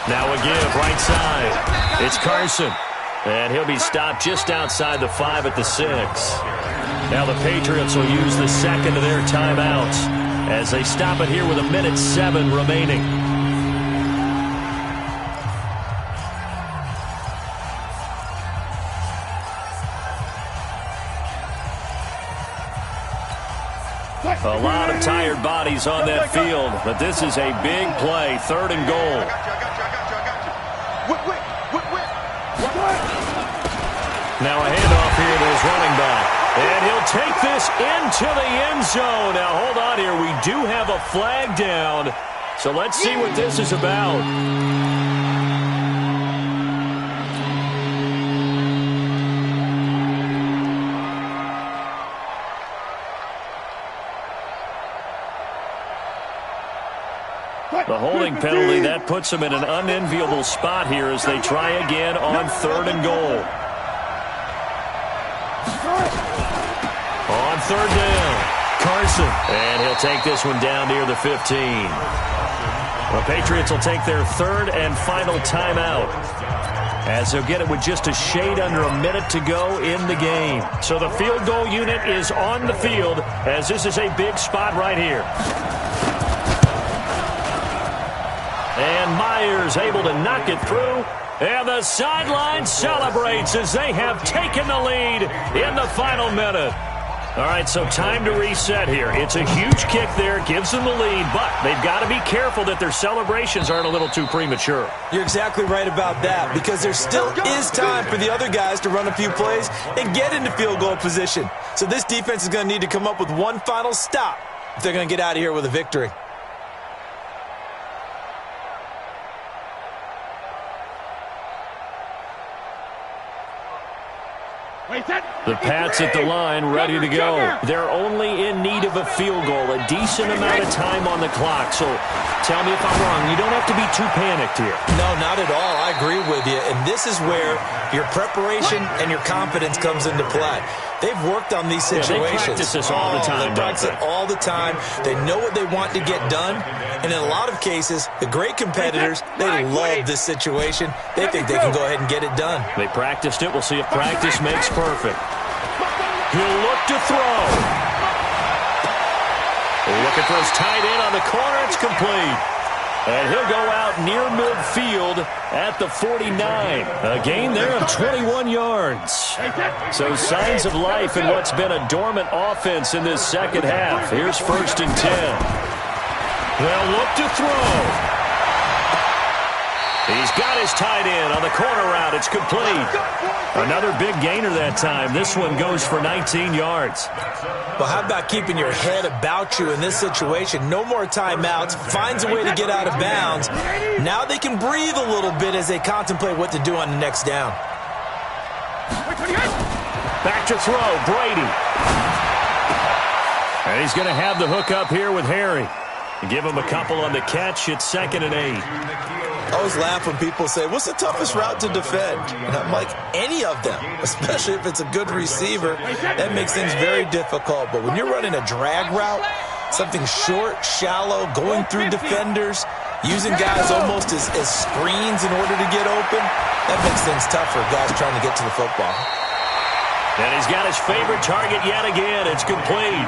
Now a give, right side. It's Carson. And he'll be stopped just outside the 5 at the 6. Now the Patriots will use the 2nd of their timeouts as they stop it here with 1:07 remaining. A lot of tired bodies on that field, but this is a big play, 3rd and goal. Now a handoff here to his running back. And he'll take this into the end zone. Now hold on here, we do have a flag down, so let's see what this is about. The holding penalty, that puts them in an unenviable spot here as they try again on 3rd and goal. On 3rd down, Carson. And he'll take this one down near the 15. The Patriots will take their 3rd and final timeout as they'll get it with just a shade under a minute to go in the game. So the field goal unit is on the field as this is a big spot right here. And Myers able to knock it through. And the sideline celebrates as they have taken the lead in the final minute. All right, so time to reset here. It's a huge kick there, gives them the lead, but they've got to be careful that their celebrations aren't a little too premature. You're exactly right about that because there still is time for the other guys to run a few plays and get into field goal position. So this defense is going to need to come up with one final stop if they're going to get out of here with a victory. The Pats at the line, ready to go. They're only in need of a field goal, a decent amount of time on the clock. So tell me if I'm wrong. You don't have to be too panicked here. No, not at all. I agree with you. And this is where your preparation and your confidence comes into play. They've worked on these situations. They practice this all the time. They practice it all the time. They know what they want to get done. And in a lot of cases, the great competitors, they love this situation. They think they can go ahead and get it done. They practiced it. We'll see if practice makes perfect. He'll look to throw. Looking for his tight end on the corner. It's complete. And he'll go out near midfield at the 49. A gain there of 21 yards. So signs of life in what's been a dormant offense in this second half. Here's 1st and 10. They'll look to throw. He's got his tight end on the corner route. It's complete. Another big gainer that time. This one goes for 19 yards. Well, how about keeping your head about you in this situation? No more timeouts. Finds a way to get out of bounds. Now they can breathe a little bit as they contemplate what to do on the next down. Back to throw, Brady. And he's going to have the hook up here with Harry. Give him a couple on the catch. It's 2nd and 8. I always laugh when people say, what's the toughest route to defend? And I'm like, any of them, especially if it's a good receiver. That makes things very difficult. But when you're running a drag route, something short, shallow, going through defenders, using guys almost as screens in order to get open, that makes things tough for guys trying to get to the football. And he's got his favorite target yet again. It's complete.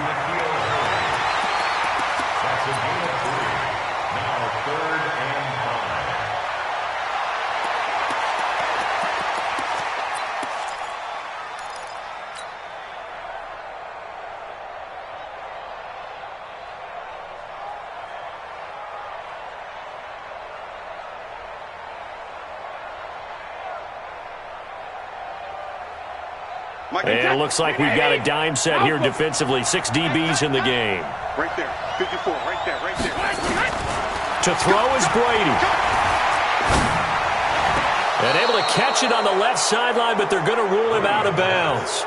And it looks like we've got a dime set here defensively. 6 DBs in the game. Right there. 54. Right there. Right there. To throw is Brady. And able to catch it on the left sideline, but they're going to rule him out of bounds.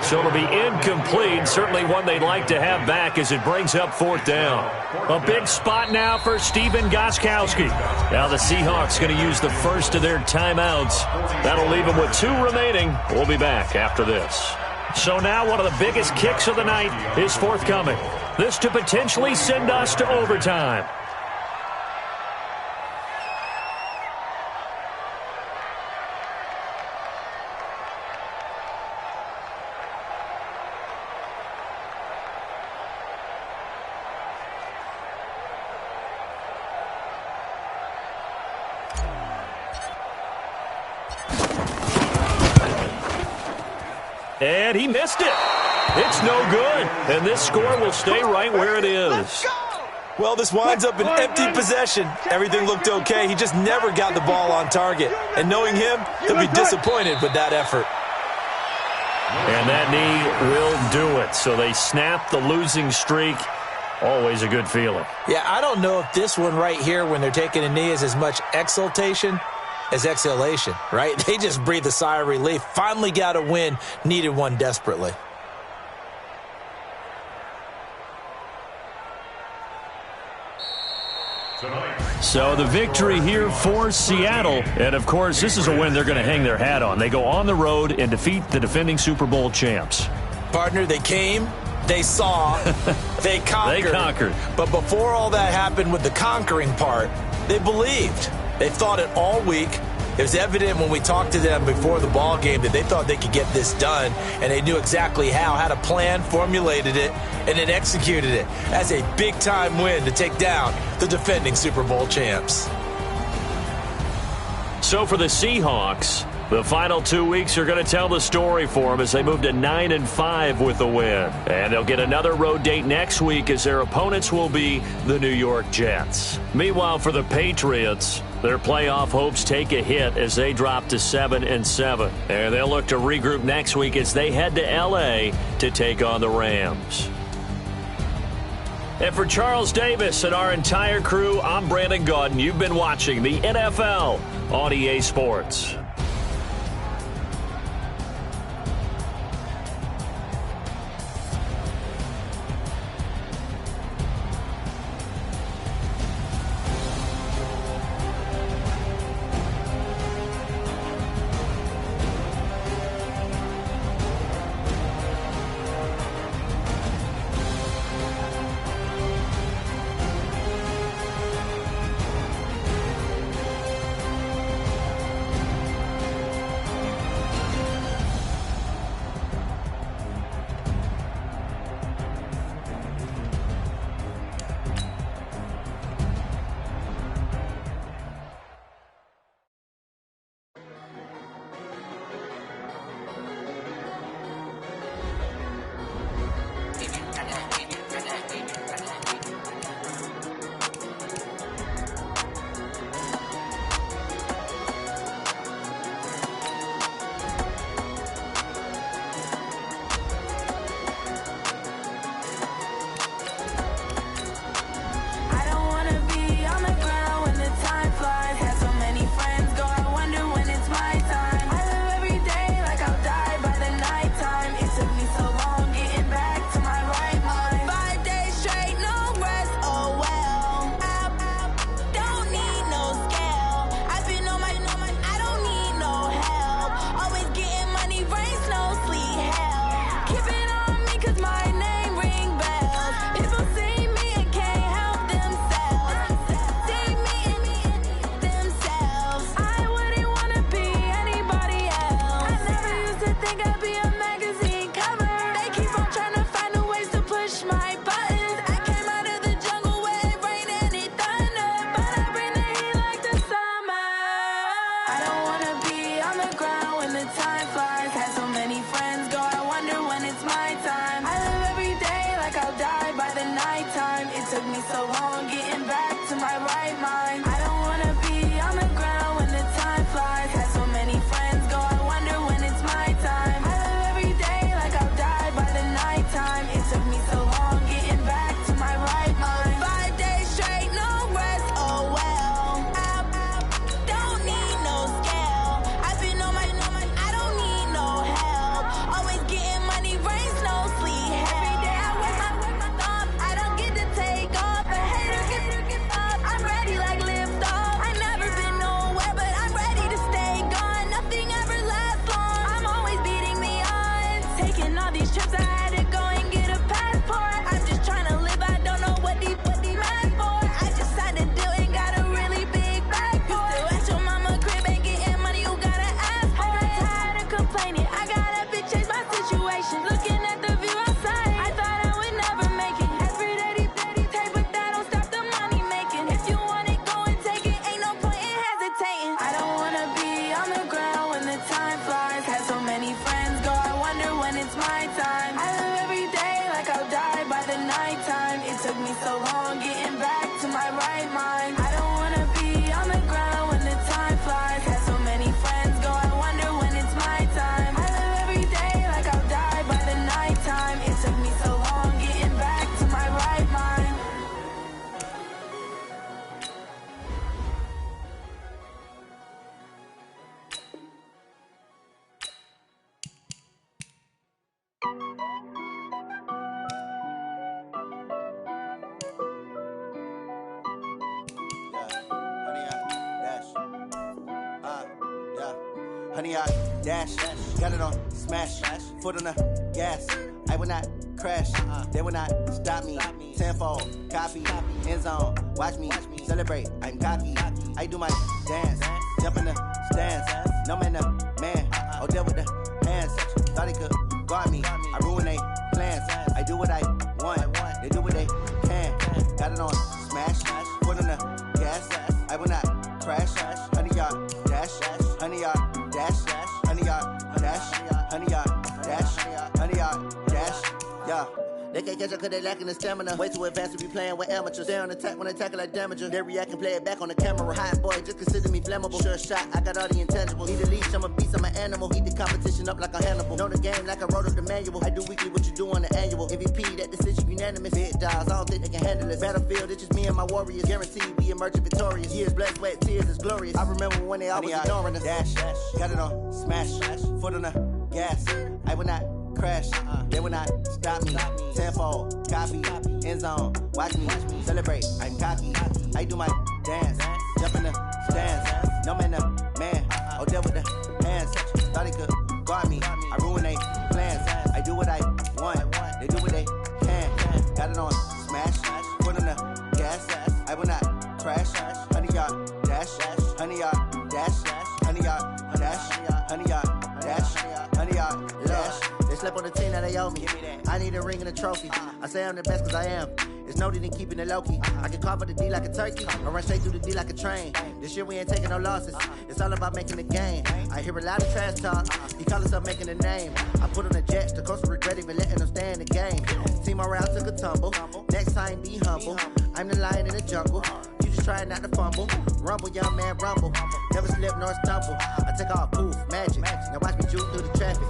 So it'll be incomplete. Certainly one they'd like to have back as it brings up 4th down. A big spot now for Stephen Gostkowski. Now the Seahawks going to use the first of their timeouts. That'll leave them with 2 remaining. We'll be back after this. So now one of the biggest kicks of the night is forthcoming. This to potentially send us to overtime. And he missed it. It's no good. And this score will stay right where it is. Well, this winds up an empty possession. Everything looked okay. He just never got the ball on target. And knowing him, he'll be disappointed with that effort. And that knee will do it. So they snap the losing streak. Always a good feeling. Yeah, I don't know if this one right here when they're taking a knee is as much exultation as exhalation, right? They just breathe a sigh of relief. Finally got a win, needed one desperately. So the victory here for Seattle. And, of course, this is a win they're going to hang their hat on. They go on the road and defeat the defending Super Bowl champs. Partner, they came, they saw, they conquered. They conquered. But before all that happened with the conquering part, they believed. They thought it all week. It was evident when we talked to them before the ball game that they thought they could get this done, and they knew exactly how, had a plan, formulated it, and then executed it as a big-time win to take down the defending Super Bowl champs. So for the Seahawks, the final 2 weeks are going to tell the story for them as they move to 9-5 with the win. And they'll get another road date next week as their opponents will be the New York Jets. Meanwhile, for the Patriots, their playoff hopes take a hit as they drop to 7-7. And they'll look to regroup next week as they head to L.A. to take on the Rams. And for Charles Davis and our entire crew, I'm Brandon Gaudin. You've been watching the NFL on EA Sports. Every day right mind. I don't wanna be on the ground when the time flies. Had so many friends go, I wonder when it's my time. I live every day like I'll die by the nighttime. It took me so long getting back to my right mind. Honey, I dash, got it on smash, foot on the gas. I will not crash, they will not stop me. Tenfold, copy, end zone, watch me celebrate. I'm cocky, I do my dance, jump in the stands. No man, man, oh deal with the hands. Thought he could guard me, I ruin they plans. I do what I want, they do what they can. Got it on smash, foot on the gas. I will not crash, honey, y'all dash, honey, y'all dash, honey, y'all dash, honey, y'all dash, honey, y'all dash, yeah. They can't catch up cause they lacking the stamina. Way too advanced to be playing with amateurs. They on attack when they tackle like damager. They react and play it back on the camera. Hot boy, just consider me flammable. Sure shot, I got all the intangibles. Need a leash, I'm a beast, I'm an animal. Eat the competition up like a Hannibal. Know the game like I wrote up the manual. I do weekly what you do on the annual. MVP, that decision unanimous. Big dogs, I don't think they can handle it. Battlefield, it's just me and my warriors. Guaranteed we emerge victorious. Years, blood, sweat, tears, is glorious. I remember when they always ignoring us. Dash, got it on smash, foot on the gas. I will not crash, they will not stop me. Tenfold, copy, end zone, watch me celebrate. I'm cocky, I do my dance, jump in the stands. No man, man, oh deal with the hands. Thought he could guard me, I ruin they plans. I do what I want, they do what they can. Got it on smash, foot on the gas. I will not crash, honey, y'all dash, honey, y'all dash, honey, y'all dash, honey, y'all dash, honey, y'all dash. They slept on the team that they owe me. I need a ring and a trophy. I say I'm the best cause I am. It's noted in keeping it low-key. I can carve up the D like a turkey, or run straight through the D like a train. This year we ain't taking no losses. It's all about making the game. I hear a lot of trash talk. He call himself making a name. I put on the Jets. The coach will regret even letting them stay in the game. Team morale took a tumble. Next time be humble. I'm the lion in the jungle. You just try not to fumble. Rumble, young man, rumble. Never slip nor stumble. I take off, poof, magic. Now watch me juke through the traffic.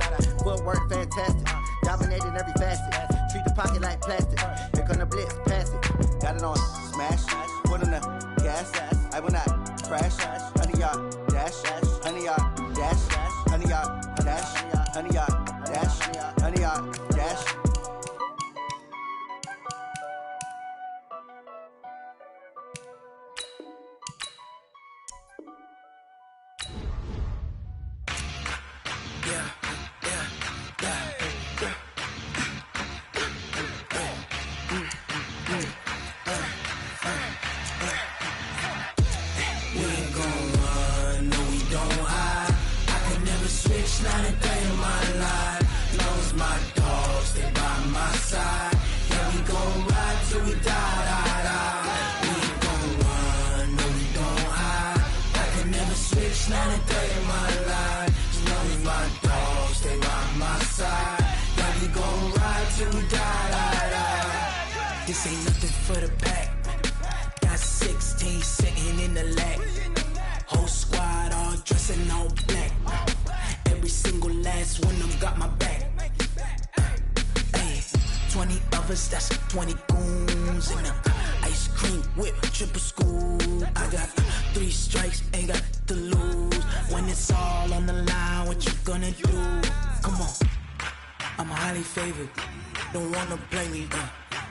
Footwork fantastic. Dominating every facet. Treat the pocket like plastic. Here come the blitz, pass it. Got it on smash. Foot on the gas. I will not crash. Honey, y'all dash. Honey, y'all dash. Honey, y'all dash. Honey, y'all dash. Honey, y'all dash. Not a day in my life. Knows my dogs, they by my side. Yeah, we gon' ride till we die, die, die. We ain't gon' run, no, we don't hide. I can never switch, not a day in my life. Knows my dogs, they by my side. Yeah, we gon' ride till we die, die, die. This ain't nothing for the back. Got 16 sitting in the lag. Whole squad all dressing all black. Every single last one of them got my back. Hey, 20 of us, that's 20 goons in the ice cream whip, triple scoop. I got 3 strikes, ain't got to lose. When it's all on the line, what you gonna do? Come on, I'm highly favored. Don't wanna play me,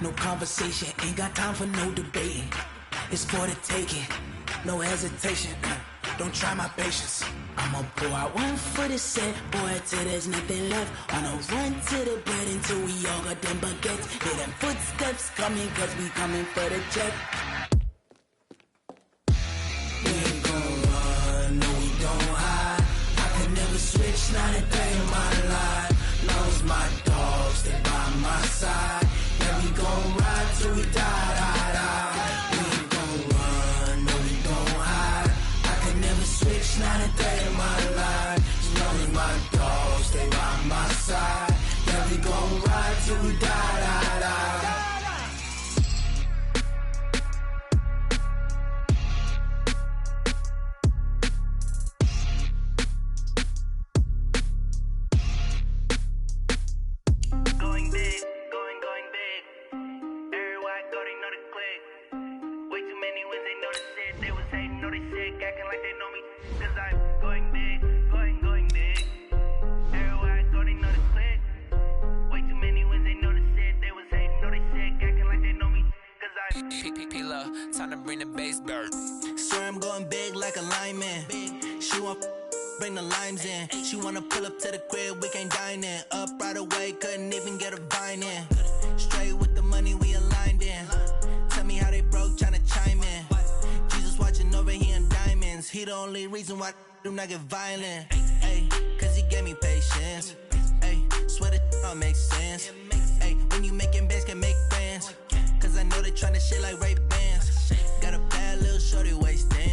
no conversation, ain't got time for no debating. It's for the taking, no hesitation. Don't try my patience. I'ma pour out one for the set, boy, till there's nothing left. I'ma run to the bread until we all got them baguettes. Hear them footsteps coming, cause we coming for the check. We ain't gon' run, no, we don't hide. I can never switch, not a day in my life. Knows my dogs, they by my side. Yeah, we gon' ride till we die, die, die. We ain't gon' run, no, we don't hide. I can never switch, not a day in my life. Knows my dogs, they by my side. Yeah, we gon' ride till we die, die, die. acting like they know me. Cause I'm going big, going big. Everywhere I go, they know the click. Way too many wins, they know the shit. They was hating, know they sick, acting like they know me. Cause I'm P-P-P-Love, time to bring the bass bird. Swear I'm going big like a lineman. She want bring the limes in. She wanna pull up to the crib, we can't dine in. Up right away, couldn't even get a vine in. Straight with the money we aligned in. Tell me how they broke, tryna chime in. Jesus watching over here in diamonds. He the only reason why do not get violent. Ay, cause he gave me patience. Ay, swear that all makes sense. Ay, when you making bands can make friends. Cause I know they tryna shit like Ray-Bans. Got a bad little shorty wasting.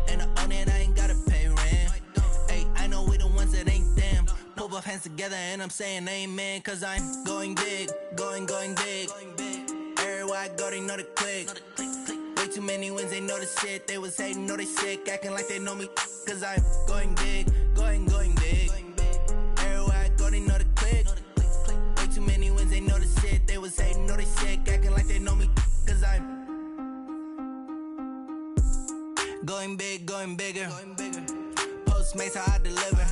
And I own it, I ain't gotta pay rent. Ay, I know we the ones that ain't them. Pull both hands together and I'm saying amen. Cause I'm going big, going big. Everywhere I go, they know the click. Way too many wins, they know the shit. They was hating, know they sick, acting like they know me. Cause I'm going big, going big. Everywhere I go, they know the click. Way too many wins, they know the shit. They was hating, know they sick, acting like they know me. Cause I'm going big, going bigger. Postmates, how I deliver.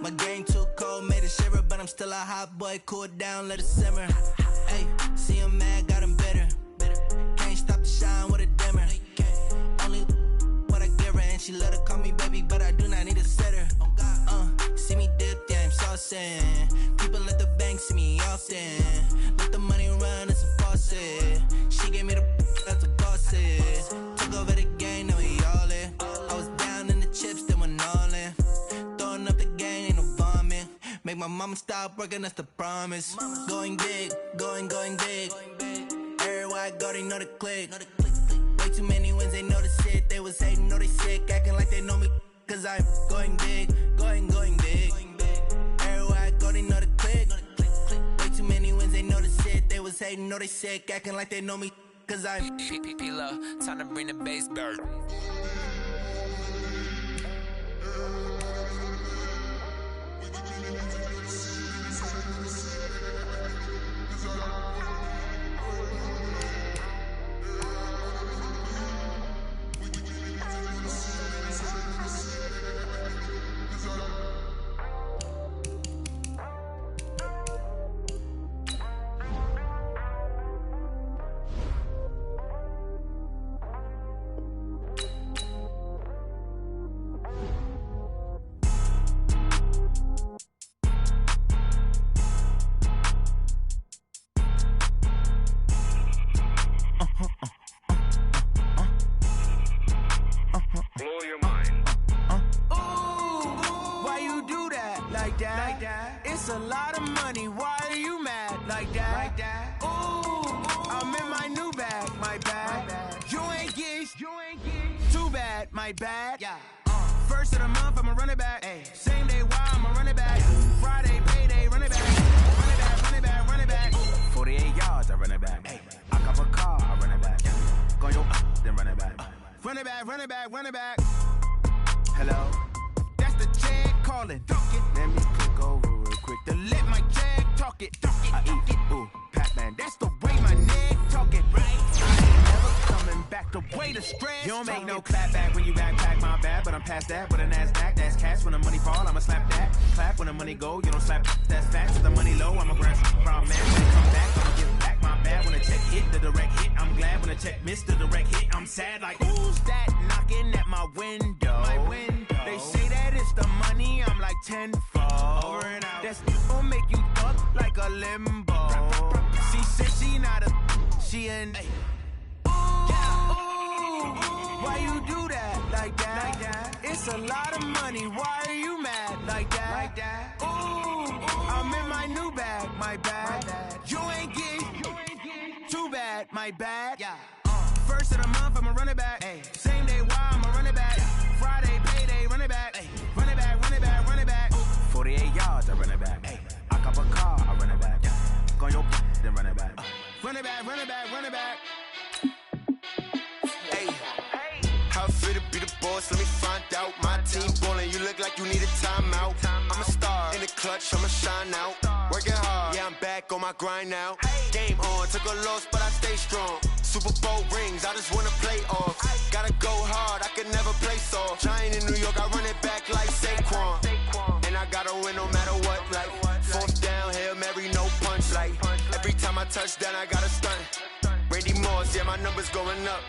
My game too cold, made it shiver. But I'm still a hot boy, cool it down, let it simmer. Hey, see him mad, got him bitter. Can't stop the shine with a dimmer. Only what I give her, and she let her call me baby, but I do not need a sitter. See me dip, yeah, I'm saucing. People at the bank see me often. Let the money run, it's a faucet. She gave me the that's a bosses. Took over the game, now we all in. I was down in the chips, then went all in. Throwing up the game, ain't no vomit. Make my mama stop working, that's the promise. Going big, going big. Everywhere I go, they know the click. Way too many wins, they know the shit. They was hating, know they sick, acting like they know me. Cause I'm going big, going big. Everywhere I go, they know the click. Way too many wins, they know the shit. They was hating, know they sick, acting like they know me. Cause I'm P-P-P-Love, time to bring the bass bird. Blow your mind. why you do that? Like that? It's a lot of money. Why are you mad? Like that? Ooh, I'm in my new bag. My bad. You ain't getting too bad. My bad. Yeah. First of the month, I'ma run it back. Ay. Same day, why I'ma run it back. Friday, payday, run it back. Run it back. 48 yards, I run it back. Ay. I cop a car, I run it back. Go yo, then run it back. Run it back. Hello? That's the check calling. Let me click over real quick to let my check talk it. I eat it. Ooh, Pac-Man, that's the way my neck talking. Right? I ain't never coming back the way the stress. You don't make no clap back when you backpack, my bad. But I'm past that with a NASDAQ. That's cash when the money fall, I'ma slap that. Clap when the money go, you don't slap. That's facts. If the money low, I'ma grab from man. When it come back, I'ma give back my bad. When the check hit, the direct hit. I'm glad when the check missed the direct hit. I'm sad like, who's that knocking at my window? They say that it's the money, I'm like tenfold. Over and out. That's gon' make you fuck like a limbo. She said she not a, she an. Why you do that? Like that? It's a lot of money. Why are you mad? Like that? Ooh, I'm in my new bag. My bad. You ain't getting too bad. My bad. Yeah. First of the month, I'ma run it back. Ay. Same day, why I'ma run it back. Friday, payday, run it back. Ay. Run it back. 48 yards, I run it back. Ay. I cop a car, I run it back. Go yo, then run it back. Run it back. Hey, how fit to be the boss? Let me find out. My team ballin', you look like you need a timeout. I'm a star in the clutch, I'ma shine out. Working hard, yeah, I'm back on my grind now. Game on, took a loss, but I stay strong. Super Bowl rings, I just wanna play off. Gotta go hard, I can never play soft. win no matter what. Like, fourth down, Hail Mary, no punch. Like, every time I touch down, I got a stunt. Randy Moss, yeah, my numbers going up.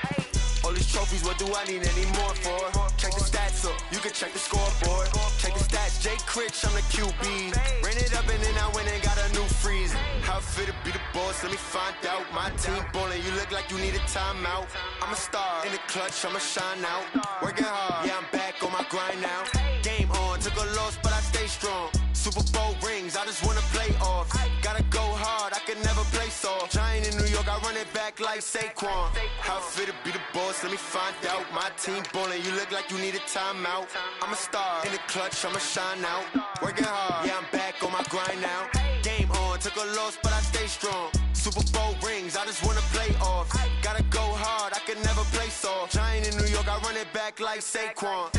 All these trophies, what do I need any more for? Check the stats up, you can check the scoreboard. Check the stats, Jay Critch, I'm the QB. Ran it up and then I went and got a new freeze. How fit to be the boss, let me find out. My team ballin', you look like you need a timeout. I'm a star, in the clutch, I'ma shine out. Working hard, yeah, I'm back on my grind now. Game on, took a loss, but I stay strong. Super Bowl rings, I just wanna play off. Gotta go hard, I can never play soft. Giant in New York, I run it back like Saquon. How fit to be the boss, let me find out. My team ballin', you look like you need a timeout. I'm a star, in the clutch, I'ma shine out. Working hard, yeah, I'm back on my grind now. Game on, took a loss, but I stay strong. Super Bowl rings, I just wanna play off. Gotta go hard, I can never play soft. Giant in New York, I run it back like Saquon.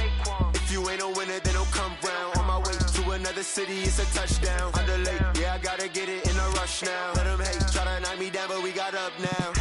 If you ain't a winner, then don't come round. On my way to another city, it's a touchdown. Underlay, yeah, I gotta get it in a rush now. Let them hate, try to knock me down, but we got up now.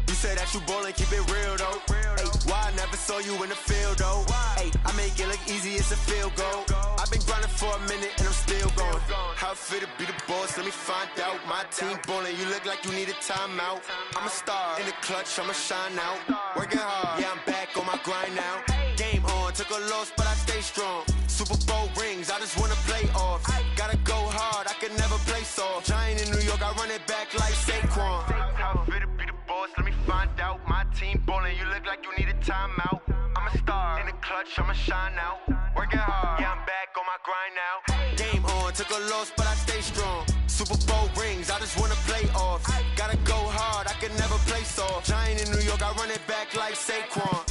You say that you ballin', keep it real though. Ay, why I never saw you in the field though? Ay, I make it look easy, it's a field goal. I've been grinding for a minute and I'm still going. How fit to be the boss, let me find out. My team ballin', you look like you need a timeout. I'm a star, in the clutch, I'ma shine out. Working hard, yeah, I'm back on my grind now. Game on, took a loss, but I stay strong. Super Bowl rings, I just wanna play off. Gotta go hard, I can never play soft. Giant in New York, I run it back like Saquon. How fit to be the boss, let me find out. My team ballin', you look like you need a timeout. I'm a star, in the clutch, I'ma shine out. Working hard, yeah, I'm back on my grind now. Game on, took a loss, but I stay strong. Super Bowl rings, I just wanna play off. Gotta go hard, I can never play soft. Giant in New York, I run it back like Saquon.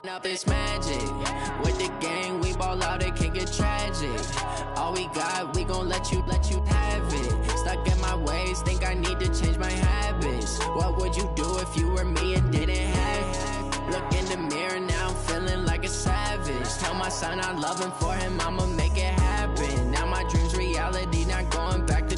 Up it's magic. With the gang, we ball out, it can get tragic. All we got, we gon' let you have it. Stuck in my ways, think I need to change my habits. What would you do if you were me and didn't have it? Look in the mirror now, I'm feeling like a savage. Tell my son I love him, for him I'ma make it happen. Now my dream's reality, not going back to.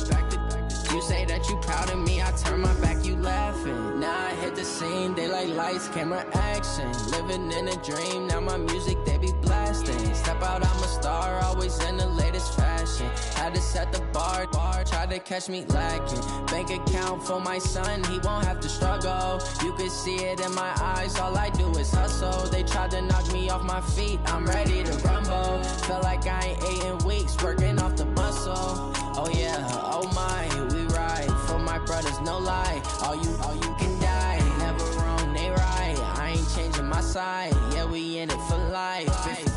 You say that you proud of me, I turn my back, you laughing. Now I hit the scene, they like lights, camera, action. Living in a dream, now my music, they be blasting. Step out, I'm a star, always in the latest fashion. Had to set the bar, try to catch me lacking. Bank account for my son, he won't have to struggle. You can see it in my eyes, all I do is hustle. They tried to knock me off my feet, I'm ready to rumble. Feel like I ain't ate in weeks, working off the muscle. Oh yeah, oh my, we ride for my brothers, no lie. All you can die, never wrong, they right. I ain't changing my side, yeah, we in it for life.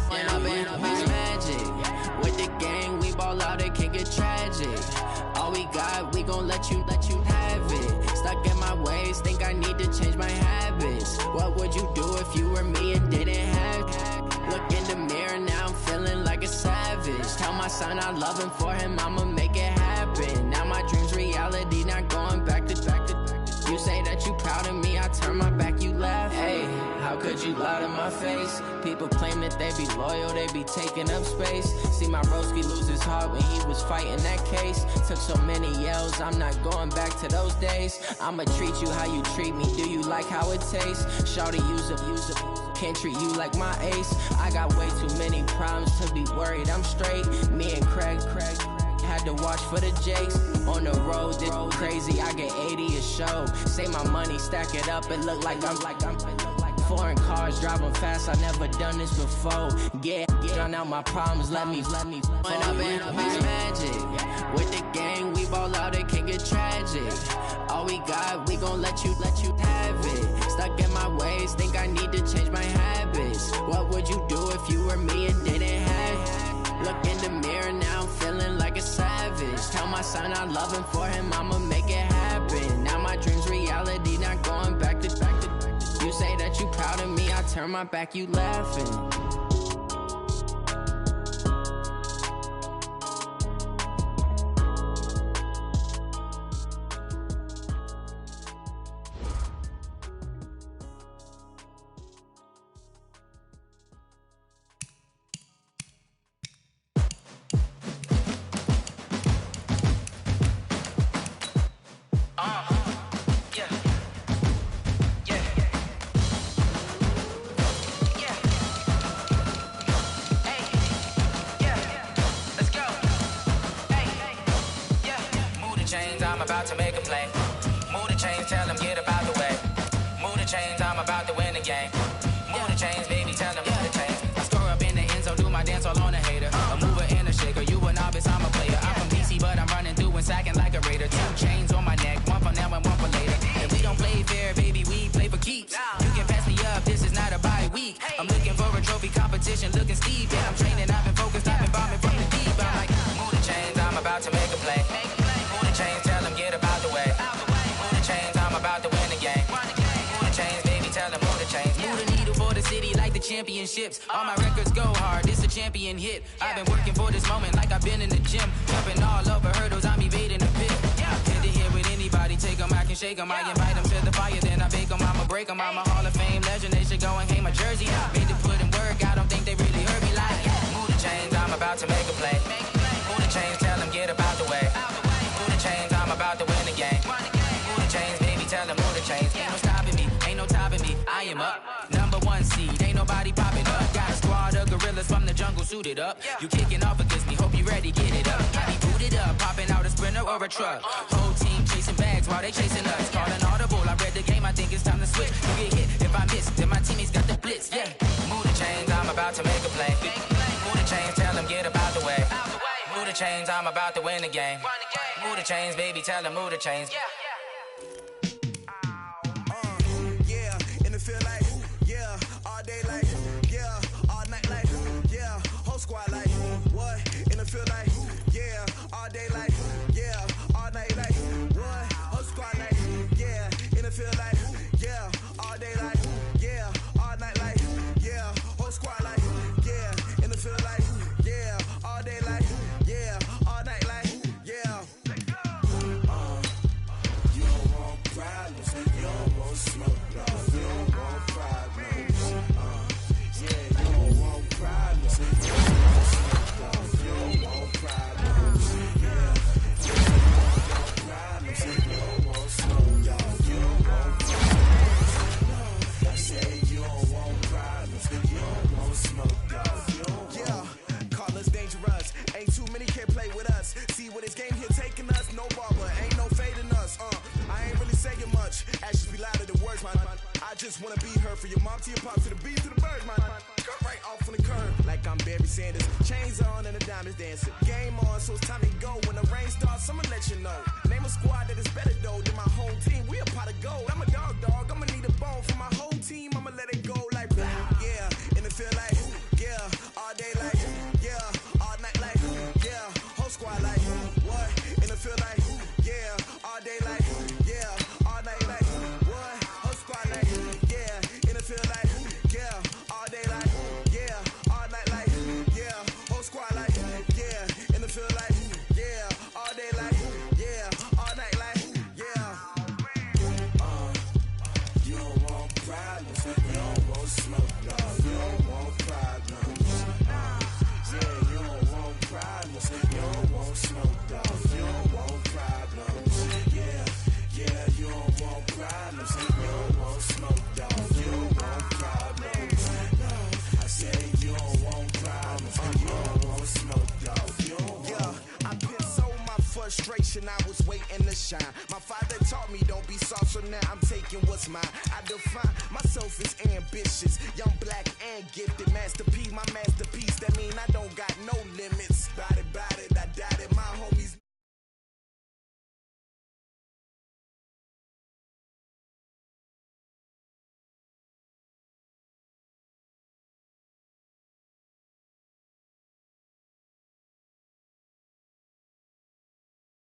When I've been up, it's magic. With the gang, we ball out, it can get tragic. All we got, we gon' let you have it. Stuck in my ways, think I need to change my habits. What would you do if you were me and didn't have it? Look in the mirror, now I'm feeling like a savage. Tell my son I love him, for him I'ma make it happen. Now my dream's reality, not going back to. You say that you proud of me, I turn my back, you laugh. Hey, how could you lie to my face? People claim that they be loyal, they be taking up space. See my broski lose his heart when he was fighting that case. Took so many yells, I'm not going back to those days. I'ma treat you how you treat me, do you like how it tastes? Shawty, use it, can't treat you like my ace. I got way too many problems to be worried, I'm straight. Me and Craig had to watch for the Jakes. On the road, this crazy, I get 80 a show. Say my money, stack it up, it look like I'm foreign cars, driving fast, I never done this before. Yeah, drown out my problems, let me. When I've been up, it's magic. With the gang, we ball out, it can get tragic. All we got, we gon' let you have it. Stuck in my ways, think I need to change my habits. What would you do if you were me and didn't have it? Look in the mirror, now I'm feeling like a savage. Tell my son I love him, for him I'ma make it happen. Now my dream's reality, not going back to. You say that you proud of me, I turn my back, you laughing. about to make a play. Move the chains, tell them get about the way. Move the chains, I'm about to win the game. Move the chains, baby, tell them move the chains. I score up in the end zone, do my dance all on a hater. A mover and a shaker, you a novice, I'm a player. I'm from DC, but I'm running through and sacking like a raider. 2 chains on my neck, one for now and one for later. And we don't play fair, baby, we play for keeps. You can pass me up, this is not a bye week. I'm looking for a trophy competition, looking steep. Yeah, I'm training, I've been focused, I've been bombing from the deep. I'm like, move the chains, I'm about to make a play. Move the chains, tell them get about the way. Move the chains, I'm about to win the game. Move the chains, baby, tell them move the chains. Move the needle for the city like the championships. All my records go hard, this a champion hit. I've been working for this moment like I've been in the gym. Jumping all over hurdles, I'm evading the pit. Head to head with anybody, take them, I can shake them. I invite them to the fire, then I bake them. I'ma break them, I'm a Hall of Fame legend. They should go and hang my jersey. Made to put in work, I don't think they really heard me like. Move the chains, I'm about to make a play. Move the chains, tell them get about the way. Move the chains, I'm about to win the game. Move the chains, baby, tell them move the chains. Ain't no stopping me, ain't no topping me. I am up, #1 seed, ain't nobody popping up. Got a squad of gorillas from the jungle suited up. You kicking off against me, hope you ready, get it up. Got me booted up, popping out a Sprinter or a truck. Whole team chasing bags while they chasing us. Call an audible, I read the game, I think it's time to switch. You get hit, if I miss, then my teammates got the blitz, yeah. Move the chains, I'm about to make a play. Move the chains, tell them get about the way. Move the chains, I'm about to win the game. Move the chains, baby, tell them move the chains. Yeah, and it feel like, yeah, all day like, yeah, all night like, yeah, whole squad like, what? And it feel like, yeah, all day like, yeah, all night like, what? Whole squad like, yeah, and it feel like, yeah, all day like, yeah, all night like, yeah, whole squad like, yeah, and it feel like, yeah, all day like, yeah, all night like, yeah. You don't want problems, you don't want smoke, no. You don't want problems, yeah, you don't want problems, you don't want smoke, no. You don't want problems, yeah, you don't want problems, you don't want smoke, y'all. You don't want problems, no. I say you don't want problems, you don't want smoke, y'all. You don't Yeah, call us dangerous. Ain't too many can play with us. See what this game here taking us. No barber, ain't no fading us. I ain't really saying much. Actions be louder than words, man. I just wanna be heard for your mom to your pop to the beat to the bird, man. Cut right off on the curb like I'm Barry Sanders. Chains on and the diamonds dancing. Game on, so it's time to go. When the rain starts, I'ma let you know. Name a squad that is better though than my home team. We a pot of gold. I'm a dog. I'ma need a bone for my whole team. I'ma let it go like blah. Yeah, and it feel like yeah, all day like yeah, all night like yeah, whole squad like what? And it feel like yeah, all day like yeah, all night like what? Whole squad like yeah, and it feel like yeah, all day like yeah, all night like yeah, whole squad like yeah, and it feel like yeah, all day like yeah, all night like yeah. You don't want problems, you don't want smoke, no. You don't want problems, yeah, you don't want problems, you don't want smoke, no. You don't want problems, yeah, yeah, you don't want problems, you don't want smoke, no. You don't want problems, no. I say you don't want problems, you don't want smoke, no. You don't want. Yeah, I put so my frustration, I was waiting to shine. My father taught me don't be soft, so now I'm taking what's mine. I define myself as ambitious, young, black, and gifted. Masterpiece, my masterpiece. That mean I don't got no